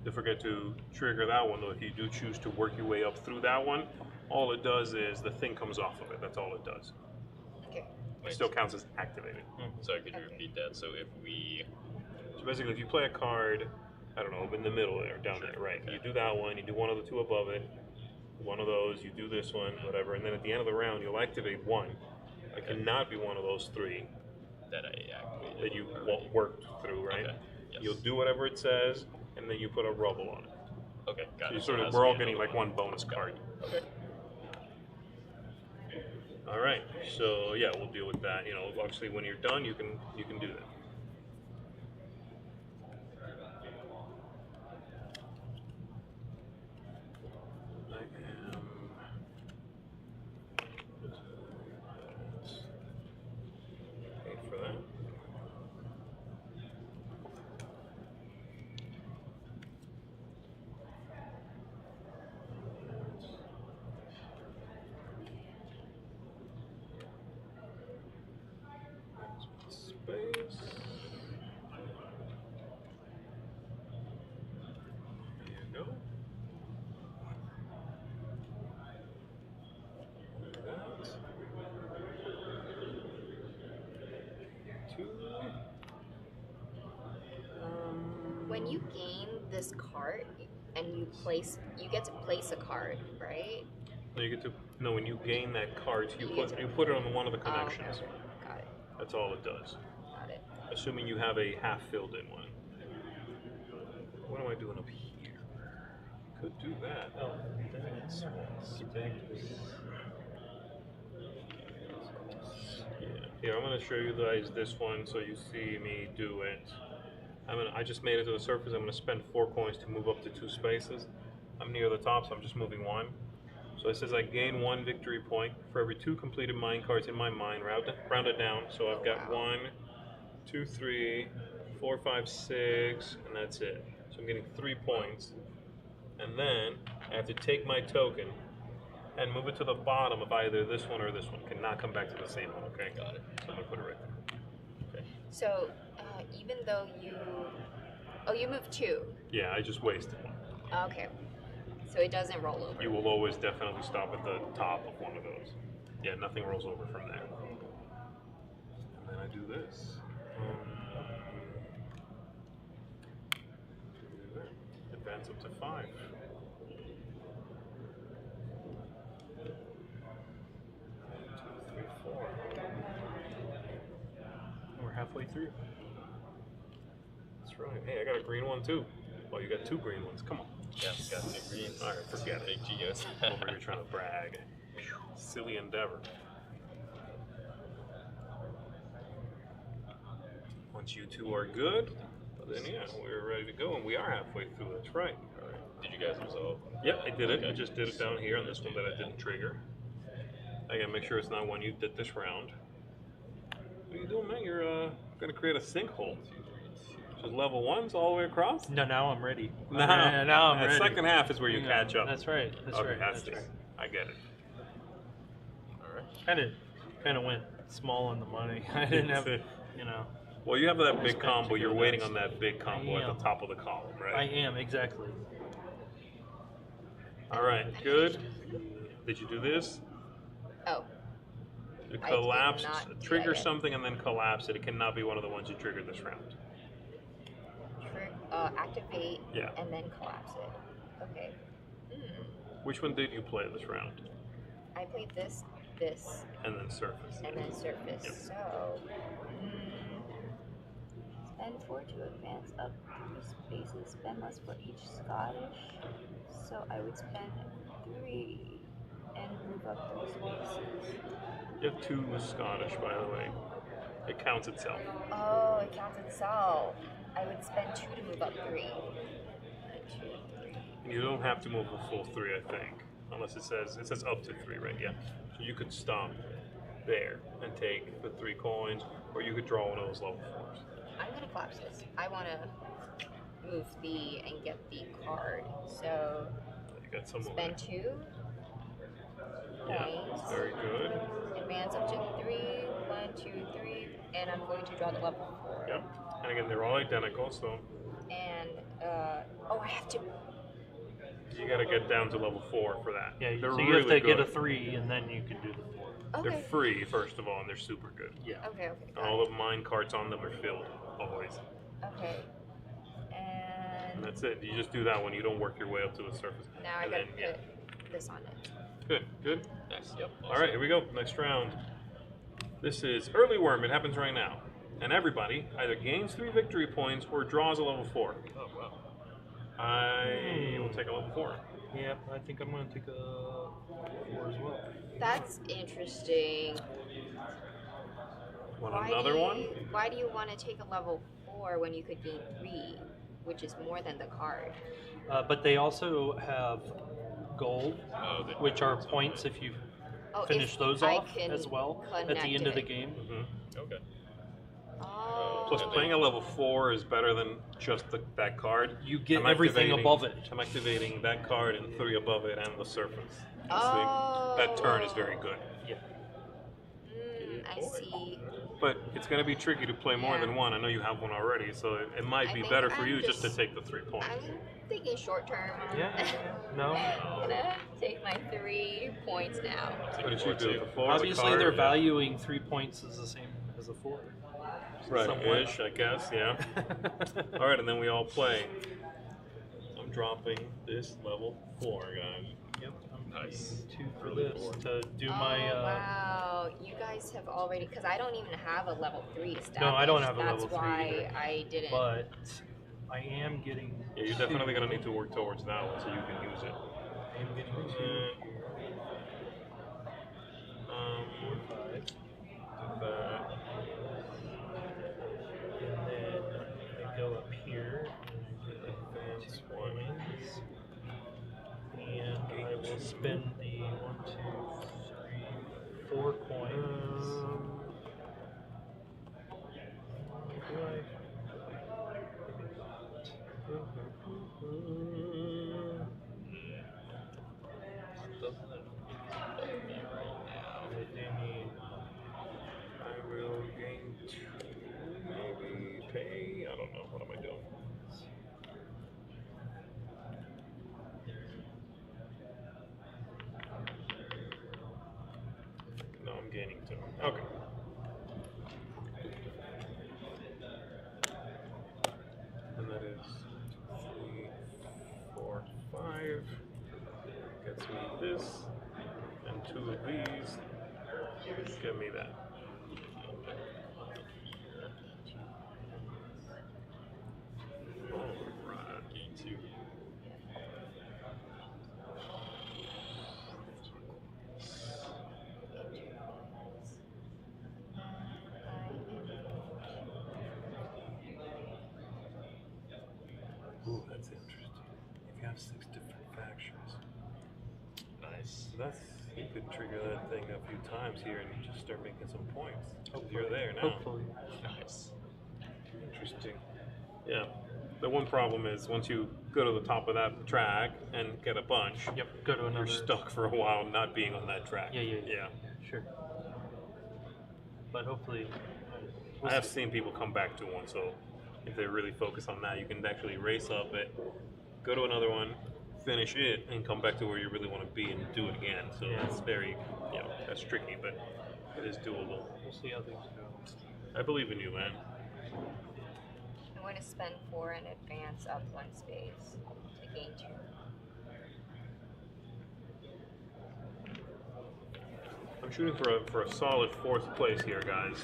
Don't forget to trigger that one though. If you do choose to work your way up through that one, all it does is the thing comes off of it. That's all it does. Okay. It still counts as activated. Sorry, could you Okay. repeat that? So if we. So basically, if you play a card, I don't know, in the middle there, down there, right? You do that one, you do one of the two above it, one of those, you do this one, whatever, and then at the end of the round, you'll activate one. It cannot be one of those 3 That I activated. that you already. worked through, right? Okay. Yes. You'll do whatever it says, and then you put a rubble on it. Okay, got So it. you So sort it of, has we're to all be getting another like one bonus card. Okay. All right. So yeah, we'll deal with that. You know, obviously when you're done, you can do that. I am. Pay for that. Space. this cart and you get to place a card, right? No, when you gain that card, you You put it on one of the Oh, okay, connections. okay. Got it. That's all it does. Got it. Assuming you have a half filled in one. What am I doing up here? Could do that. Oh, that's Yeah. Here, I'm going to show you guys this one so you see me do it. I just made it to the surface. I'm going to spend 4 coins to move up to 2 spaces. I'm near the top, so I'm just moving 1. So it says I gain 1 victory point for every 2 completed mine cards in my mine. Round it down. So I've got 1, 2, 3, 4, 5, 6, and that's it. So I'm getting 3 points. And then I have to take my token and move it to the bottom of either this one or this one. Cannot come back to the same one, okay? Got it. So I'm going to put it right there. Okay. So even though you moved 2. Yeah, I just wasted 1. Okay. So it doesn't roll over. You will always definitely stop at the top of one of those. Yeah, nothing rolls over from there. And then I do this. Advance up to 5. 2, 3, 4. We're halfway through. That's right. Hey, I got a green one too. Well, you got 2 green ones. Come on. Yeah, got 2 greens. All right, forget it. Big geos. Over here trying to brag. Silly endeavor. Once you 2 are good, then yeah, we're ready to go, and we are halfway through. That's right. All right. Did you guys resolve? Yep, I did it. Okay. I just did it down here on this one that I didn't trigger. I gotta make sure it's not one you did this round. What are you doing, man? You're gonna create a sinkhole. Just level 1s all the way across? No, now I'm ready. Now I'm the ready. second half is where you catch up. That's right. That's okay, right. that's That's right. I get it. All right. Kind of went small on the money. I didn't have, Well, you have that big spent combo. 2 You're of waiting those. on that big combo I at am. the top of the column, I right? am exactly. All right, good. Did you do this? Oh. You I did collapse, not do trigger that yet. something, and then collapse it. It cannot be one of the ones you triggered this round. Activate Yeah. and then collapse it. Okay. Which one did you play this round? I played this, And then surface. and then surface. Yep. So spend 4 to advance up 3 spaces. Spend less for each Scottish. So I would spend 3 and move up 3 spaces. You have 2 Scottish, by the way. It counts itself. Oh, it counts itself. I would spend 2 to move up 3. 2, 3. You don't have to move a full 3, I think. Unless it says up to 3, right? Yeah. So you could stop there and take the 3 coins, or you could draw one of those level 4s. I'm gonna collapse this. I wanna move and get the card. So You got some spend 2 Yeah, points. very good. Advance up to 3. 1, 2, 3, and I'm going to draw the level 4. Yep. And again, they're all identical, so And I have to. you got to get down to level 4 for that. Yeah, they're so really you have to good. get a 3, and then you can do the 4. Okay. They're free, first of all, and they're super good. Yeah. Okay. And all the mine carts on them are filled, always. Okay. And And that's it. You just do that one. You don't work your way up to the surface. now I and gotta then, put this on it. Good, good. Nice. Yep. All right, here we go. Next round. This is Early Worm. It happens right now. And everybody either gains 3 victory points or draws a level 4. Oh wow. I will take a level 4. Yeah, I think I'm going to take a 4 as well. That's interesting. Want another one? Why do you want to take a level 4 when you could gain 3, which is more than the card? But they also have gold, Oh, which are points if you Oh, finish if those I off can as well at the connect end of the it. game. Okay. Oh. Plus, playing a level 4 is better than just that card. You get I'm everything activating- above it. I'm activating that card and 3 above it and the surface. Oh. That turn is very good. Yeah. I see. But it's going to be tricky to play more Yeah. than one. I know you have one already, so it might I be think better for I'm you just to just- take the 3 points. I'm thinking short term. Yeah. No. I'm gonna take my 3 points now. What did you do? The 4, Obviously, the they're card? valuing 3 points as the same as a 4. Right, somewhat. ish, I guess, yeah. All right, and then we all play. dropping this level 4, guys. Yep. I'm Nice. getting 2 for Early this board. to do Oh, my. wow. You guys have already, because I don't even have a level 3 established. No, I don't have a That's level 3 why either. I didn't. But I am getting. Yeah, you're definitely going to need to work towards that one so you can use it. I am getting 2 here. 4, 5. That. And then I go up here and I get 2 coins. And I will spend the 1, 2, 3, 4 coins. Do I? I do need. I will gain 2, maybe pay. I don't know. What am I doing? No, I'm gaining 2. Okay. And that is 3, 4, 5. Gets me this. And 2 of these. Give me that. Alright. Gain 2. Ooh, that's interesting. If you have 6 different factions, Nice. that's you could trigger that thing a few times here and just start making some points. Hopefully. You're there now. Hopefully. Nice. Interesting. Yeah. The one problem is once you go to the top of that track and get a bunch, Yep. Go to another. you're stuck for a while not being on that track. Yeah. Sure. But hopefully. I have seen people come back to one, so if they really focus on that, you can actually race up it, go to another one, finish it, and come back to where you really want to be and do it again. So Yeah. it's very, that's tricky, but it is doable. We'll see how things go. I believe in you, man. I'm going to spend 4 and advance up 1 space to gain 2. I'm shooting for a solid 4th place here, guys.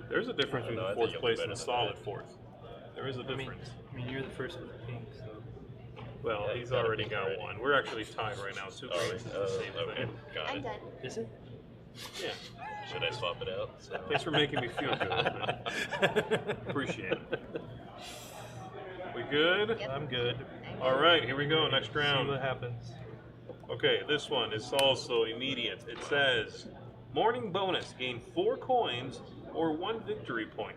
There's a difference I don't between know, I think 4th you'll place be and a better solid than 4th. There is a difference. I mean, you're the first with the pink, so. Well, Yeah, he's he's got a already pink got already. one. We're actually tied right now. 2 points is the same okay. thing. Got I'm it. done. Is it? Yeah. Should I swap it out? So. Thanks for making me feel good. Man. Appreciate it. We good? Yep. I'm good. All right, here we go. Next See round. what happens. Okay, this one is also immediate. It says, morning bonus, gain 4 coins or 1 victory point.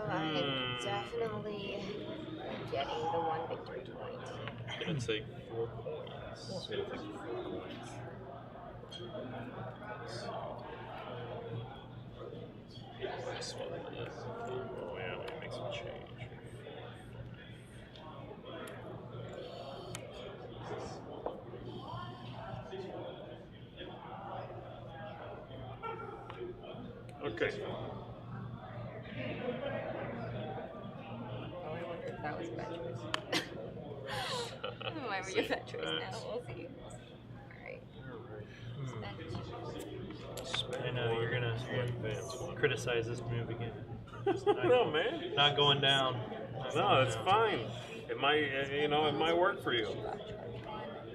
I'm definitely getting the 1 victory point. I'm gonna take 4 coins. I'm gonna take 4 coins. Swap this. Oh yeah, let me make some change. Okay. Oh, I wonder if that was a bad choice. Might be a bad choice now. We'll see. Alright. Spend 2. I know you're gonna criticize this move again. No, man. Not going down. No, that's fine. It might, it might work for you.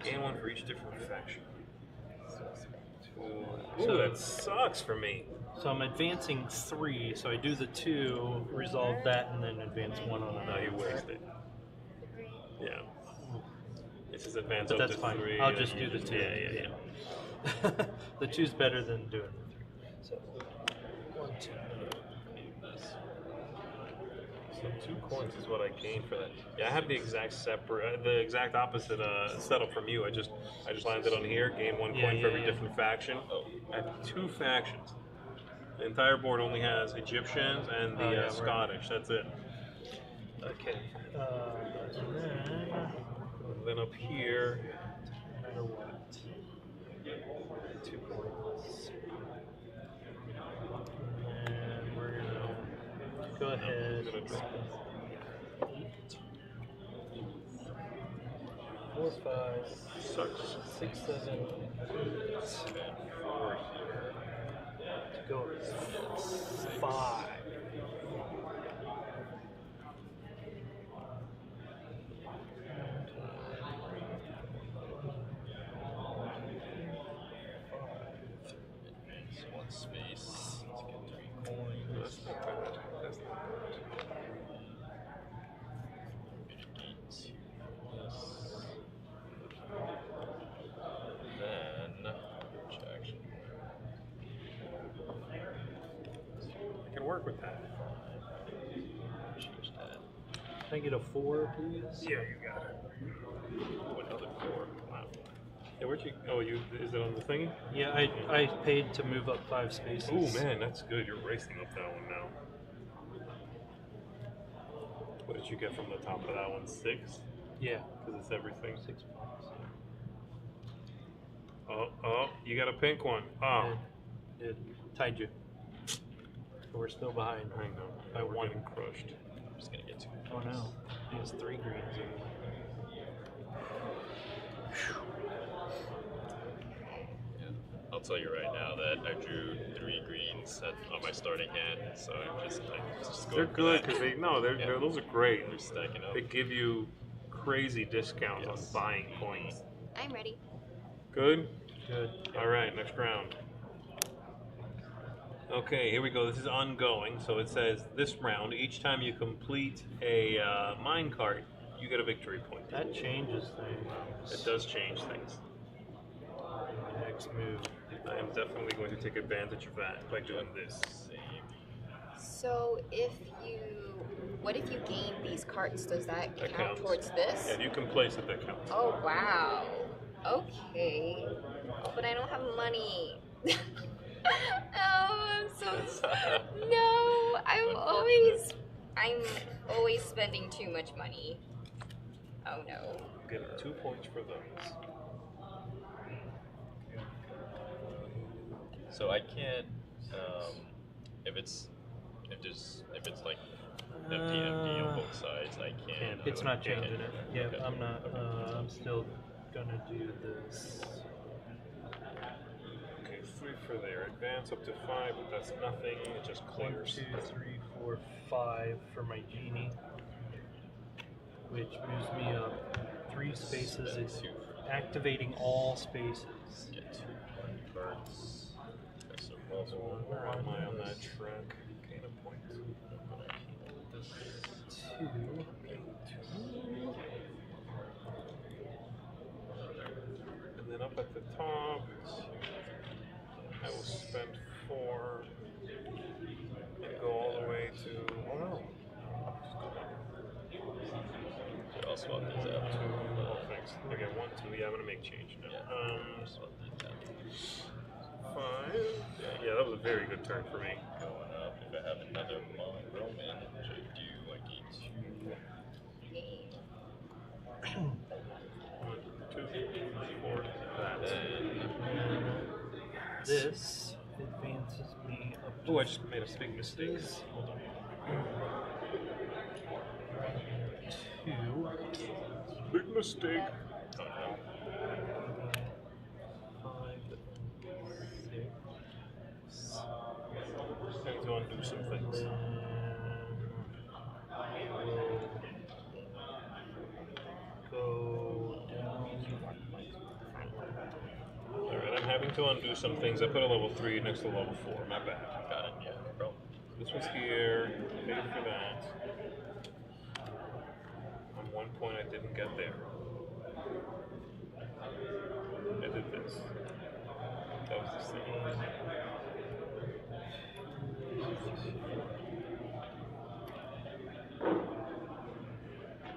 Gain 1 for each different faction. Ooh, So- that sucks for me. So I'm advancing 3, so I do the 2, resolve that, and then advance 1 on Now another. you wasted. Yeah. This is advance But up that's to fine. 3. I'll and just you do the 2. Yeah. The 2's better than doing the 3. So 1, 2. So 2 coins is what I gained for that. Yeah, I have the exact opposite setup from you. I just landed on here, gain 1 Yeah, coin for yeah, every yeah. different faction. Oh. I have 2 factions. The entire board only has Egyptians and the Oh, yeah, right. Scottish. That's it. Okay. And then up here, No matter what. 2 points. And we're gonna go ahead. I'm gonna and spend 8. 4, 5, Sucks. 6, 7, 8. Spend 4 here. To go 5. Advance 1 space. Let's get 3 coins. That's not bad. That's not bad. Mitigate 2 this. Then, which action? I can work with that. Change that. Can I get a 4, please? Yeah, you got it. Another 4. Wow. Yeah, where'd you? Oh, you is it on the thingy? Yeah, I paid to move up 5 spaces. Oh man, that's good. You're racing up that one now. What did you get from the top of that one? 6? Yeah, Because it's everything. 6 points. Oh, you got a pink one. Oh, It tied you. We're still behind. I know. By We're 1. getting crushed. I'm just gonna get 2 Oh no. He has 3 greens. Yeah. I'll tell you right now that I drew 3 greens on my starting hand, so I'm just They're going for good that. because those are great. They're stacking up. They give you crazy discounts Yes. on buying coins. I'm ready. Good. Good. All right, next round. Okay, here we go. This is ongoing. So it says this round, each time you complete a mine cart, you get a victory point. That changes things. It does change things. My next move. I am definitely going to take advantage of that by doing this. Same. So what if you gain these carts? Does that That count counts. towards this? Yeah, if you can place it, that counts. Oh wow. Okay. Oh, but I don't have money. Oh, I'm so no. I'm always spending too much money. Oh no. Get 2 points for those. So I can't, if it's like empty on both sides, I can't. It's not changing it. Yeah, Okay. I'm not. I'm still gonna do this. Okay, 3 for there. Advance up to 5, but that's nothing. It just 1, clears. 2, 3, 4, 5 for my genie, which moves me up 3 spaces. Spend It's 2 for activating all spaces. get 2 cards. That's a So rubble. where am I on that track? Gain a point. This 2. And then up at the top, I will spend 4 and go all the way to. Oh no. So I'll swap these out. Oh, thanks. Okay, 1, 2. Yeah, I'm gonna make change now. Yeah. Swap these out. 5. Yeah, that was a very good turn for me. Going up. If I have another Roman, which I do, I gain 2. 1, 2, 4. That. Then This advances me up to Oh, I just made a big mistake. Hold on. 2. Big mistake. oh no. 5, 6. Time to undo some things. Then we'll go down. Alright, I'm having to undo some things. I put a level 3 next to level 4. My bad. Got it. Yeah. Bro. This was here. Paid for that. On 1 point, I didn't get there. I did this. That was the thing.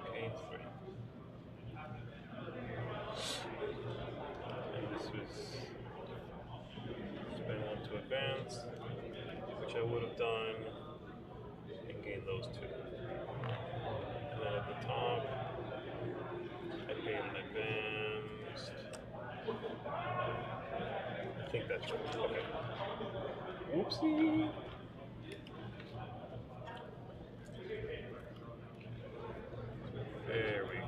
Okay, 3. And this was spend 1 to advance, which I would have done, and gain those 2. And then at the top, I paid an advanced. I think that's right. Okay. Whoopsie. There we go.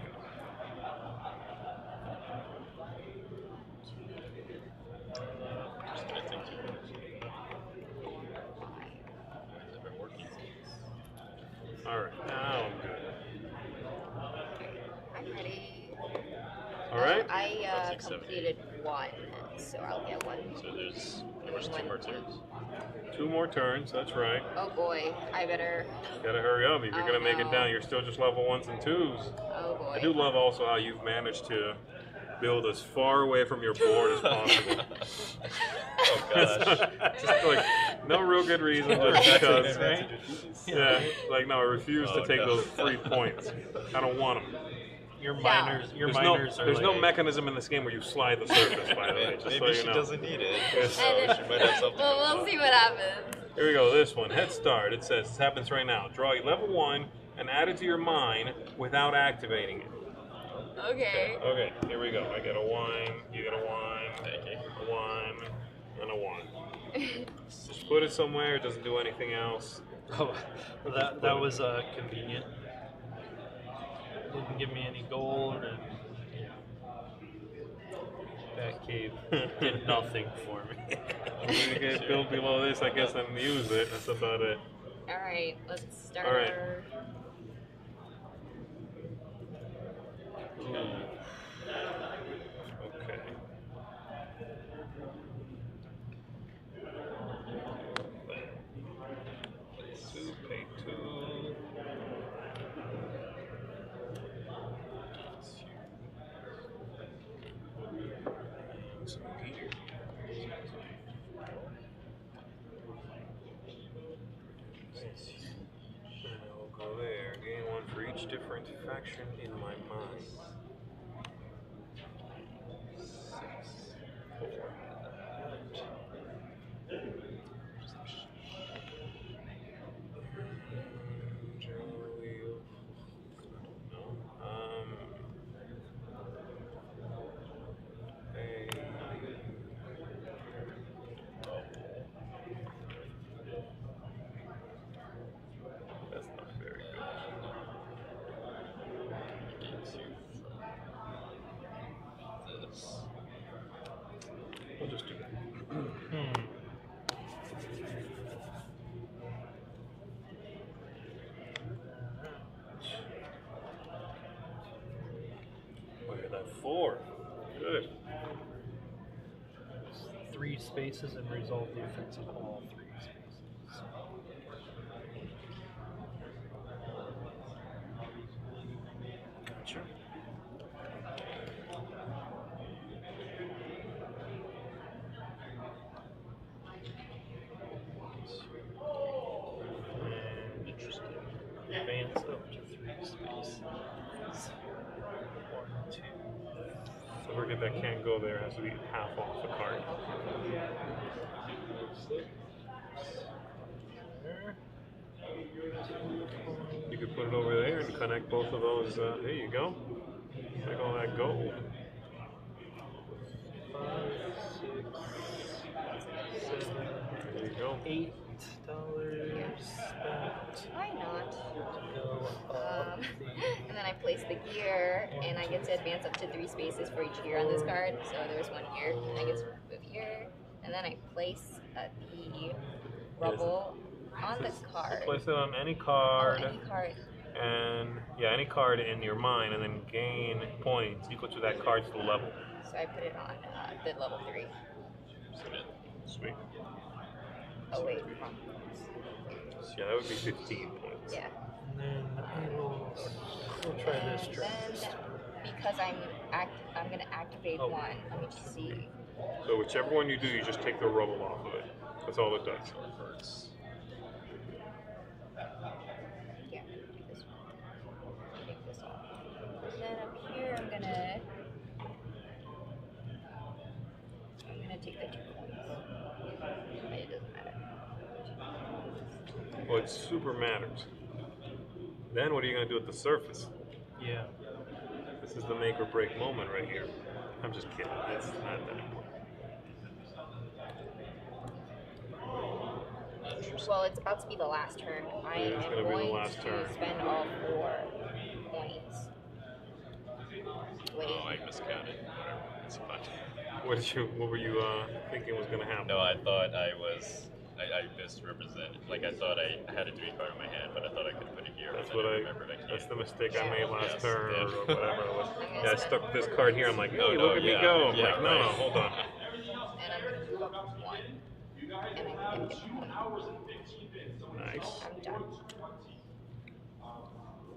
All right. I 6, 7, completed 1, so I'll get 1. So there's two more turns. 2 more turns. That's right. Oh boy, I better. Gotta hurry up. If you're Oh, gonna make it no. down, you're still just level 1s and 2s. Oh boy. I do love also how you've managed to build as far away from your board as possible. Oh gosh. Just like no real good reason, just because. Yeah, like no, I refuse to take those 3 points. I don't want them. Your miners, There's are no like, mechanism in this game where you slide the surface. By the way, just Maybe so you she know. doesn't need it. Yes. So she might have something. Well, we'll see what happens. Here we go. This one, head start. It says this happens right now. Draw a level 1 and add it to your mine without activating it. Okay. Okay, here we go. I get a 1. You get a 1. Thank you. A 1 and a 1. Just put it somewhere. It doesn't do anything else. oh, that was convenient. Didn't give me any gold, and that cave did nothing for me. I'm gonna get built below this, I guess, and use it. That's about it. Alright, let's start All right. our... Okay. Pay 2. Some gear. And I will go there. Gain 1 for each different faction in my mind. 6, 4. That's not very good. This. We'll just do that. Look at that 4. Good. 3 spaces and resolve the effects of all 3 spaces. Gotcha. And advance up to 3 spaces. 1, 2. So forget that can't go there. It has to be half off the card. There. You could put it over there and connect both of those. There you go. Like all that gold. 5, 6, 7, There you go. $8 spent Why not? to go up the And then I place the gear, and I get to advance up to 3 spaces for each gear on this card. So there's 1 here, and I get to move here, and then I place the rubble on the card. Place it on any card. On any card. And yeah, any card in your mine, and then gain points equal to that card's level. So I put it on the level 3. Sweet. Oh wait, So yeah, that would be 15 points. yeah. and then we'll try this And draft. then because I'm gonna activate 1. Let me just see. So whichever one you do, you just take the rubble off of it. That's all it does. Yeah, take this one. Take this off. And then up here, I'm gonna take the 2 points. It doesn't matter. Well, it super matters. Then what are you going to do at the surface? Yeah. This is the make or break moment right here. I'm just kidding. It's not that important. Well, it's about to be the last turn. I It is am gonna be the going last to turn. spend all 4 points. Wait. Oh, I miscounted. Whatever. It's fine. What were you thinking was going to happen? No, I thought I misrepresented. Like I thought I had a 3 card in my hand, but I thought I could put it here. That's and what then I. remembered I can't. That's the mistake I made last Yes, turn, yeah. or whatever it was. I'm gonna Yeah, I stuck this card here. I'm like, hey, Oh, no, look at yeah, me go. I'm yeah, like, no, right. no, hold on. And I'm gonna move up 1. And I'm gonna get the point. Nice. I'm done.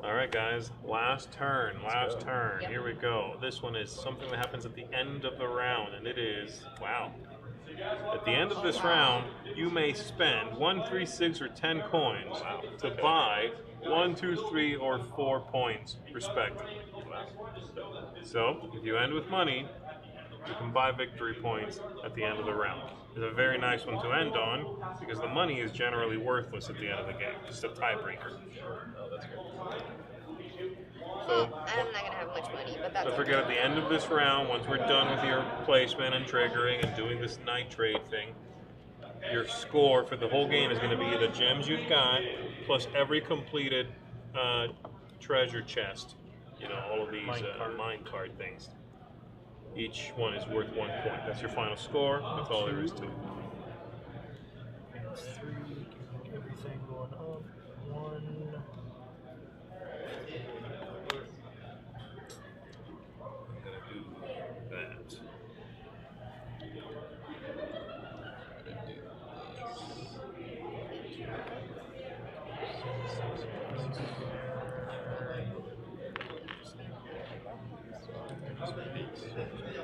All right, guys. Last turn. Last go. turn. Yep. Here we go. This one is something that happens at the end of the round, and it is wow. At the end of this round, you may spend 1, 3, 6, or 10 coins to buy 1, 2, 3, or 4 points, respectively. So, if you end with money, you can buy victory points at the end of the round. It's a very nice one to end on because the money is generally worthless at the end of the game. Just a tiebreaker. Oh, that's good. So, Well, I'm not gonna have much money, but that's don't forget at the end of this round, once we're done with your placement and triggering and doing this night trade thing, your score for the whole game is going to be the gems you've got plus every completed treasure chest. You know, all of these mine card things. Each one is worth 1 point. That's your final score. That's all there is to it. It's 3, everything going up. 1. I'm going to do that.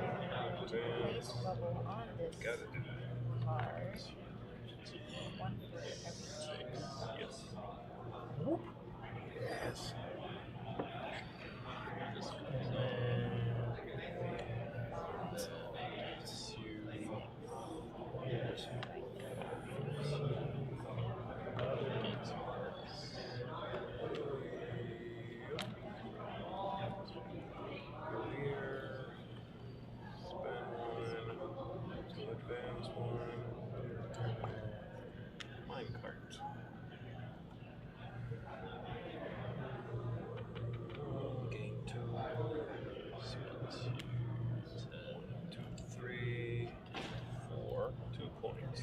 place rubble on this Gotta do that. card. 1 for every chase. Yes. Yes. Advance one. Minecart. Game 2. 2, 3, 4. 2 points.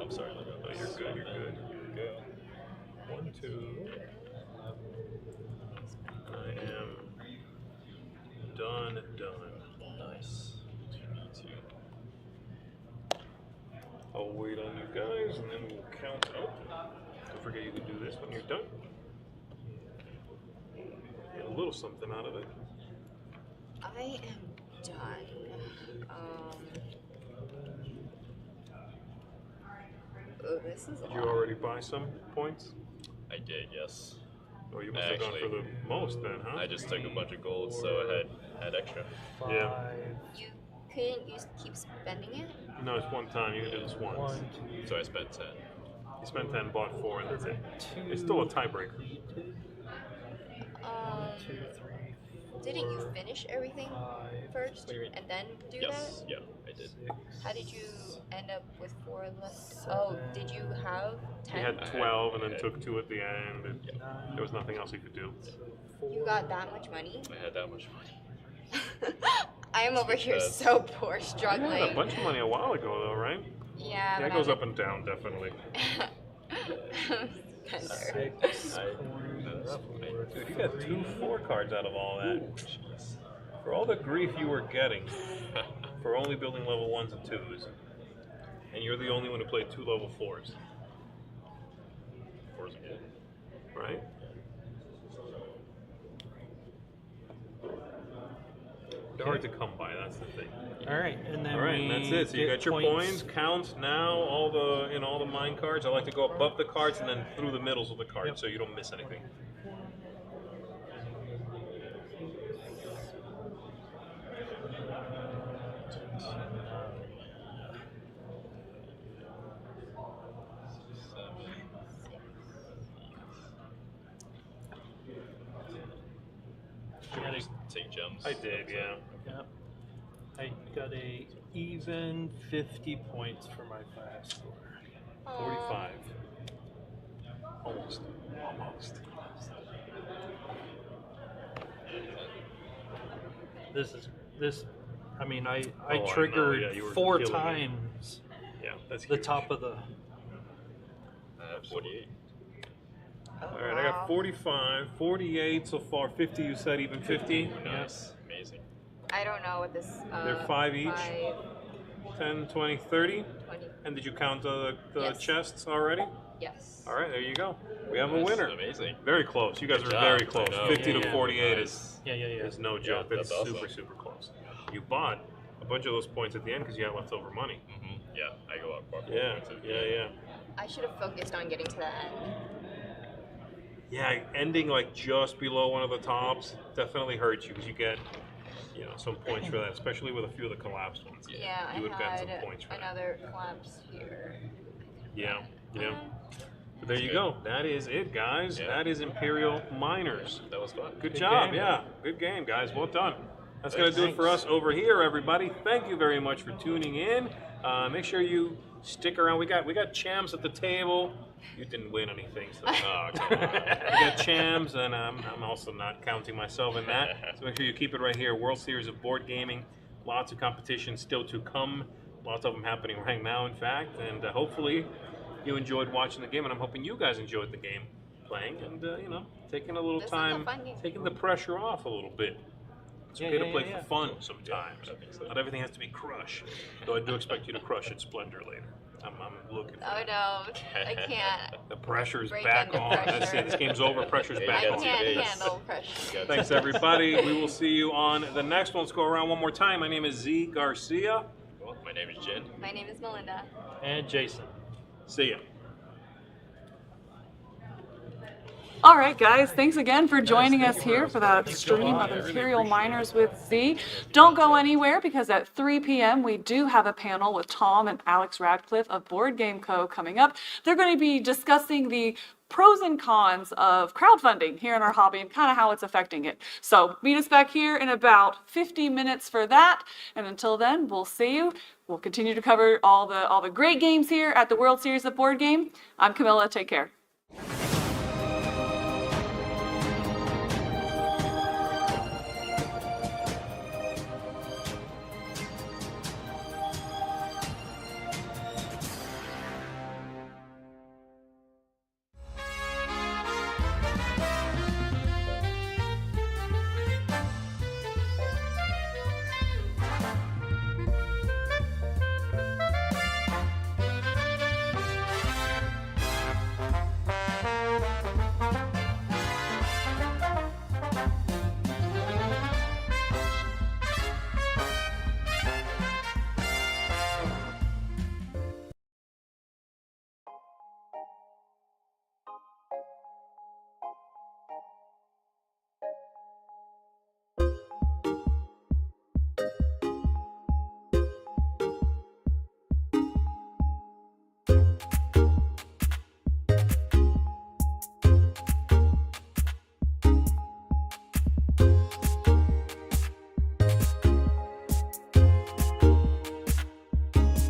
I'm sorry. Oh, you're good. You're good. Go. 1, 2. I am done. Nice. 2v2. I'll wait on you guys and then we'll count out. Don't forget you can do this when you're done. Get a little something out of it. I am done. Oh, this is Did you already buy some points? I did, yes. Oh, you must have gone for Actually, the most then, huh? I just took a bunch of gold, so I had extra. 5. Yeah. You couldn't you keep spending it? No, it's one time. You can do this once. 1, 2, So I spent 10. You spent 10, bought 4, and that's it. 2. It's still a tiebreaker. 2, 3, Didn't you finish everything 5, first What do you mean? and then do Yes, that? yeah, I did. 6. How did you end up with 4 left? Oh, did you have 10? He had I 12 and had- then took 2 at the end. And 9. there was nothing else he could do. You got that much money? I had that much money. I am over here because- so poor, You had a struggling. bunch of money a while ago, though, right? Yeah, Yeah, it but goes I'm- up and down, definitely. Spender. 6 I- coins. Dude, you got 2 4 cards out of all that. Jeez. For all the grief you were getting for only building level 1s and 2s, and you're the only one who played 2 level 4s, Fours are good. right? They're hard to come by, that's the thing. All right, and then All right, and that's it. So you get got your points. Count now all the mine cards. I like to go above the cards and then through the middles of the cards, Yep. so you don't miss anything. Did you just take gems? I did, yeah. Yep. I got a even 50 points for my 5 score. 45. Almost. This. I mean, I I know, triggered yeah, you were 4 killing it. times Yeah, that's the huge. top of the. I have 48. All right, I got 45, 48 so far. 50, you said even 50. Nice. Amazing. I don't know what this. They're 5 each? 5, 10, 20, 30. 20. And did you count the Yes. chests already? Yes. All right, there you go. We have a That's winner. amazing. Very close. You guys Good are job. very I close. know. 50 Yeah, to yeah. 48 Nice. Yeah. is no Yeah, joke. That's that's super, awesome. super close. You bought a bunch of those points at the end because you had leftover money. Yeah, I go up. Yeah, yeah. I should have focused on getting to the end. Yeah, ending like just below one of the tops definitely hurts you because you get, some points for that, especially with a few of the collapsed ones. Yeah, You would have I gotten some had points for that. another collapse here. Yeah. But there you go. That is it, guys. Yeah. That is Imperial Miners. That was fun. Good Good job. game. Yeah. Good game, guys. Well done. That's going to Thanks. do it for us over here, everybody. Thank you very much for tuning in. Make sure you stick around. We got Chams at the table. You didn't win anything, so Oh, come on. we got Chams, and I'm also not counting myself in that. So make sure you keep it right here. World Series of Board Gaming. Lots of competition still to come. Lots of them happening right now, in fact. And hopefully you enjoyed watching the game, and I'm hoping you guys enjoyed the game playing and, taking a little This is a time, fun game. taking the pressure off a little bit. It's okay to play for fun sometimes. I think so. Not everything has to be crush. Though I do expect you to crush at Splendor later. I'm looking for Oh that. no, I can't. The pressure's Break back under on. That's pressure. it. This game's over. Pressure's Yeah, back I you on. got can't days. handle pressure. Got Thanks, everybody. We will see you on the next one. Let's go around one more time. My name is Zee Garcia. Well, my name is Jen. My name is Melinda. And Jason. See ya. All right, guys, thanks again for joining us here for that Thanks, stream Joel. of I really Imperial appreciate Miners with Z. Don't go anywhere because at 3 p.m. we do have a panel with Tom and Alex Radcliffe of Board Game Co. coming up. They're going to be discussing the pros and cons of crowdfunding here in our hobby and kind of how it's affecting it. So meet us back here in about 50 minutes for that. And until then, we'll see you. We'll continue to cover all the great games here at the World Series of Board Game. I'm Camilla. Take care.